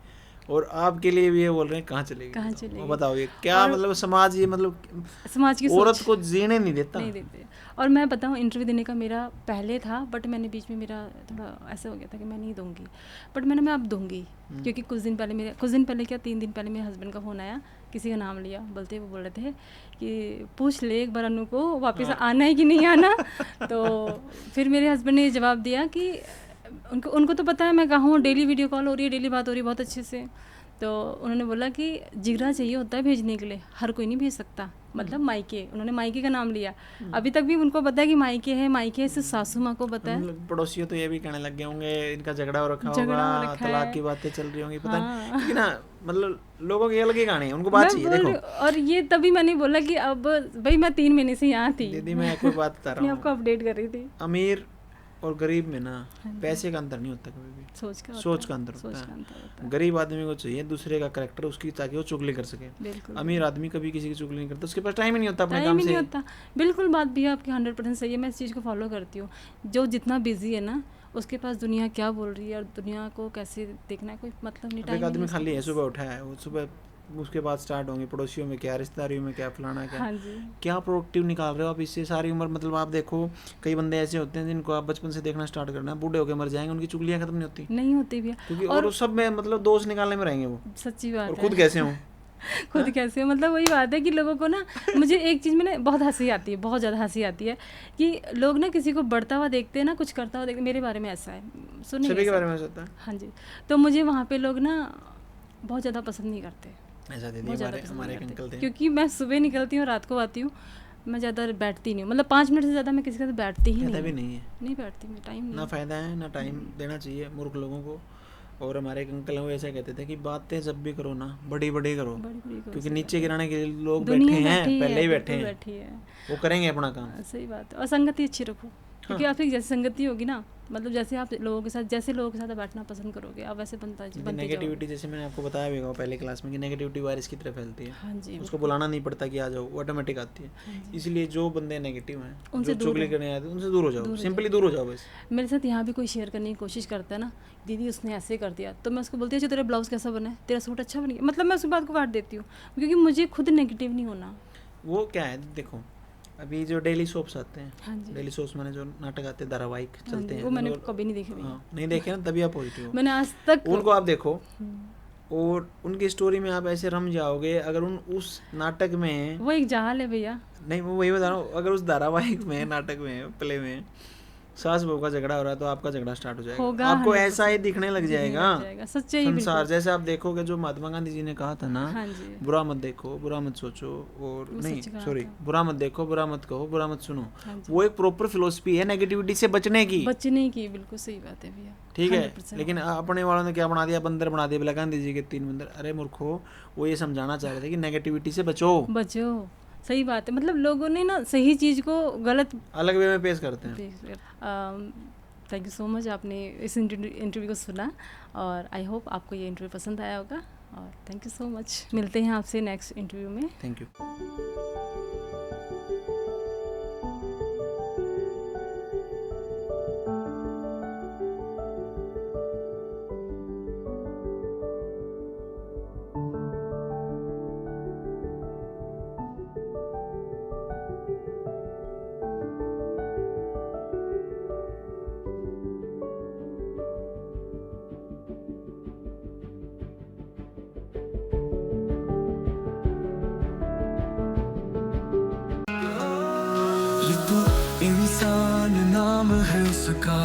और आपके लिए भी ये बोल रहे हैं कहाँ चलेगी। बताओ ये क्या, मतलब समाज, ये मतलब समाज की औरत को जीने नहीं देते। और मैं बताऊँ, इंटरव्यू देने का मेरा पहले था, बट मैंने बीच में मेरा थोड़ा ऐसा हो गया था कि मैं नहीं दूंगी, बट मैं अब दूंगी, क्योंकि कुछ दिन पहले क्या 3 दिन पहले मेरे हस्बैंड का फ़ोन आया, किसी का नाम लिया, वो बोल रहे थे कि पूछ ले एक बार अनु को वापस आना है कि नहीं आना। तो फिर मेरे हस्बैंड ने जवाब दिया कि उनको तो पता है मैं कहाँ हूँ, डेली वीडियो कॉल हो रही है, डेली बात हो रही है बहुत अच्छे से। तो उन्होंने बोला कि जिगरा चाहिए होता है भेजने के लिए, हर कोई नहीं भेज सकता, मतलब मायके, उन्होंने मायके का नाम लिया। अभी तक भी उनको पता है कि मायके है, सिर्फ सासू माँ को पता है। पड़ोसियों तो ये भी कहने लग गए होंगे इनका झगड़ा हो रखा होगा, तलाक की बातें चल रही होंगी, पता नहीं, क्योंकि ना मतलब लोगों की अलग ही कहानी है, उनको बात चाहिए। देखो, और ये तभी मैंने बोला कि अब भाई मैं 3 महीने से यहाँ थी। दीदी मैं कोई बात बता रहा हूँ, आपको अपडेट कर रही थी। अमीर और गरीब में ना पैसे का अंतर नहीं होता, कभी भी सोच का अंतर होता है। गरीब आदमी को चाहिए दूसरे का कैरेक्टर उसकी, ताकि वो चुगली कर सके। अमीर आदमी कभी किसी की चुगली नहीं करता, उसके पास टाइम ही नहीं होता अपने काम से। होता। बिल्कुल, बात भी आपकी 100% सही है, मैं इस चीज़ को फॉलो करती हूँ। जो जितना बिजी है ना, उसके पास दुनिया क्या बोल रही है और दुनिया को कैसे देखना है कोई मतलब नहीं। एक आदमी खाली है, सुबह उठा है, वो सुबह उसके बाद स्टार्ट होंगे पड़ोसियों में क्या, रिश्तेदारियों में क्या, फलाना क्या, हाँ जी। क्या प्रोडक्टिव निकाल रहे हो आप इससे सारी उम्र। मतलब आप देखो कई बंदे ऐसे होते हैं जिनको आप बचपन से देखना स्टार्ट करना, बूढ़े होकर मर जाएंगे, उनकी चुगलियाँ खत्म नहीं होती, नहीं होती भैया। क्योंकि और उस सब में मतलब दोष निकालने में रहेंगे वो, सच्ची और बात खुद है। कैसे हों। खुद कैसे, मतलब वही बात है कि लोगों को ना, मुझे एक चीज़ में ना बहुत हंसी आती है, बहुत ज़्यादा हंसी आती है कि लोग ना किसी को बढ़ता हुआ देखते हैं ना, कुछ करता हुआ देखते, मेरे बारे में ऐसा है, सुनिए सभी के ऐसा। बारे में ऐसा होता है। हाँ जी। तो मुझे वहाँ पे लोग ना बहुत ज़्यादा पसंद नहीं करते, ऐसा दीदी बहुत ज़्यादा हमारे पसंद हमारे नहीं एक अंकल करते, थे, क्योंकि मैं सुबह निकलती हूँ, रात को आती हूँ, मैं ज़्यादा बैठती नहीं हूँ, मतलब 5 मिनट से ज़्यादा मैं किसी के साथ बैठती ही फायदा नहीं भी हूँ। नहीं है, नहीं बैठती मैं, टाइम ना नहीं। फायदा है ना टाइम देना चाहिए मूर्ख लोगों को। और हमारे एक अंकल हैं वो ऐसा कहते थे कि बातें जब भी करो ना बड़ी बड़ी करो, बड़ी करो, क्योंकि सही नीचे बात है। गिराने के लिए लोग बैठे दुनिया हैं, बैठी पहले है, ही बैठे बिल्कुल हैं, बैठी है। वो करेंगे अपना काम। सही बात है। और संगति अच्छी रखो, क्योंकि हाँ। आपकी जैसी संगति होगी ना, मतलब जैसे आप लोगों के साथ, जैसे लोगों के साथ बैठना पसंद करोगे, आप वैसे बनते जाओगे। नेगेटिविटी जैसे मैंने आपको बताया भी होगा पहले क्लास में कि नेगेटिविटी वायरस की तरह फैलती है, हाँ जी, उसको बुलाना नहीं पड़ता कि आ जाओ, वो ऑटोमेटिक आती है। हाँ जी। इसलिए जो बंदे नेगेटिव हैं, उनसे जो दूर चुगली रहो। करने आते हैं, उनसे दूर हो जाओ, दूर हो सिंपली जाओ। दूर हो जाओ बस। मेरे साथ यहाँ भी कोई शेयर करने की कोशिश करता है ना, दीदी उसने ऐसे कर दिया, तो मैं उसको बोलती हूँ, अच्छा तेरा ब्लाउज़ कैसा बना है, तेरा सूट अच्छा बन गया, मतलब मैं उस बात को काट देती हूँ, क्योंकि मुझे खुद नेगेटिव नहीं होना। वो क्या है देखो, अभी जो डेली सोप्स आते हैं, हाँ जी। डेली सोप्स माने जो नाटक आते हैं, धारावाहिक हाँ चलते जी, हैं, वो मैंने मतलब कभी नहीं देखे भैया। हाँ नहीं देखे ना, तभी आप पॉजिटिव हो। मैंने आज तक उनको आप देखो हम्म, और उनकी स्टोरी में आप ऐसे रम जाओगे, अगर उस नाटक में, वो एक जहाल है भैया। नहीं मैं वही बता रहा हूँ, अगर उस धारावाहिक में, नाटक में, प्ले में सास बहू का झगड़ा हो रहा है तो आपका झगड़ा स्टार्ट हो जाएगा, होगा, आपको 100% ऐसा ही दिखने लग जाएगा सच्चाई संसार। बिल्कुल। जैसे आप देखोगे जो महात्मा गांधी जी ने कहा था ना, हाँ जी, बुरा मत देखो, बुरा मत सोचो, और वो नहीं सच कहा सॉरी, था। बुरा मत देखो, बुरा मत कहो, बुरा मत सुनो, हाँ जी। वो एक प्रॉपर फिलोसफी है नेगेटिविटी से बचने की, बचने की, बिल्कुल सही बात है भैया। ठीक है। 100%। लेकिन अपने वालों ने क्या बना दिया, बंदर बना दिया, बोला गांधी जी के 3 बंदर। अरे मूर्खो, वो ये समझाना चाह रहे थे कि नेगेटिविटी से बचो, बचो, सही बात है। मतलब लोगों ने ना सही चीज़ को गलत अलग वे में पेश करते हैं। थैंक यू सो मच, आपने इस इंटरव्यू को सुना, और आई होप आपको ये इंटरव्यू पसंद आया होगा, और थैंक यू सो मच। मिलते हैं आपसे नेक्स्ट इंटरव्यू में। Thank you. ये तो इंसान नाम है उसका,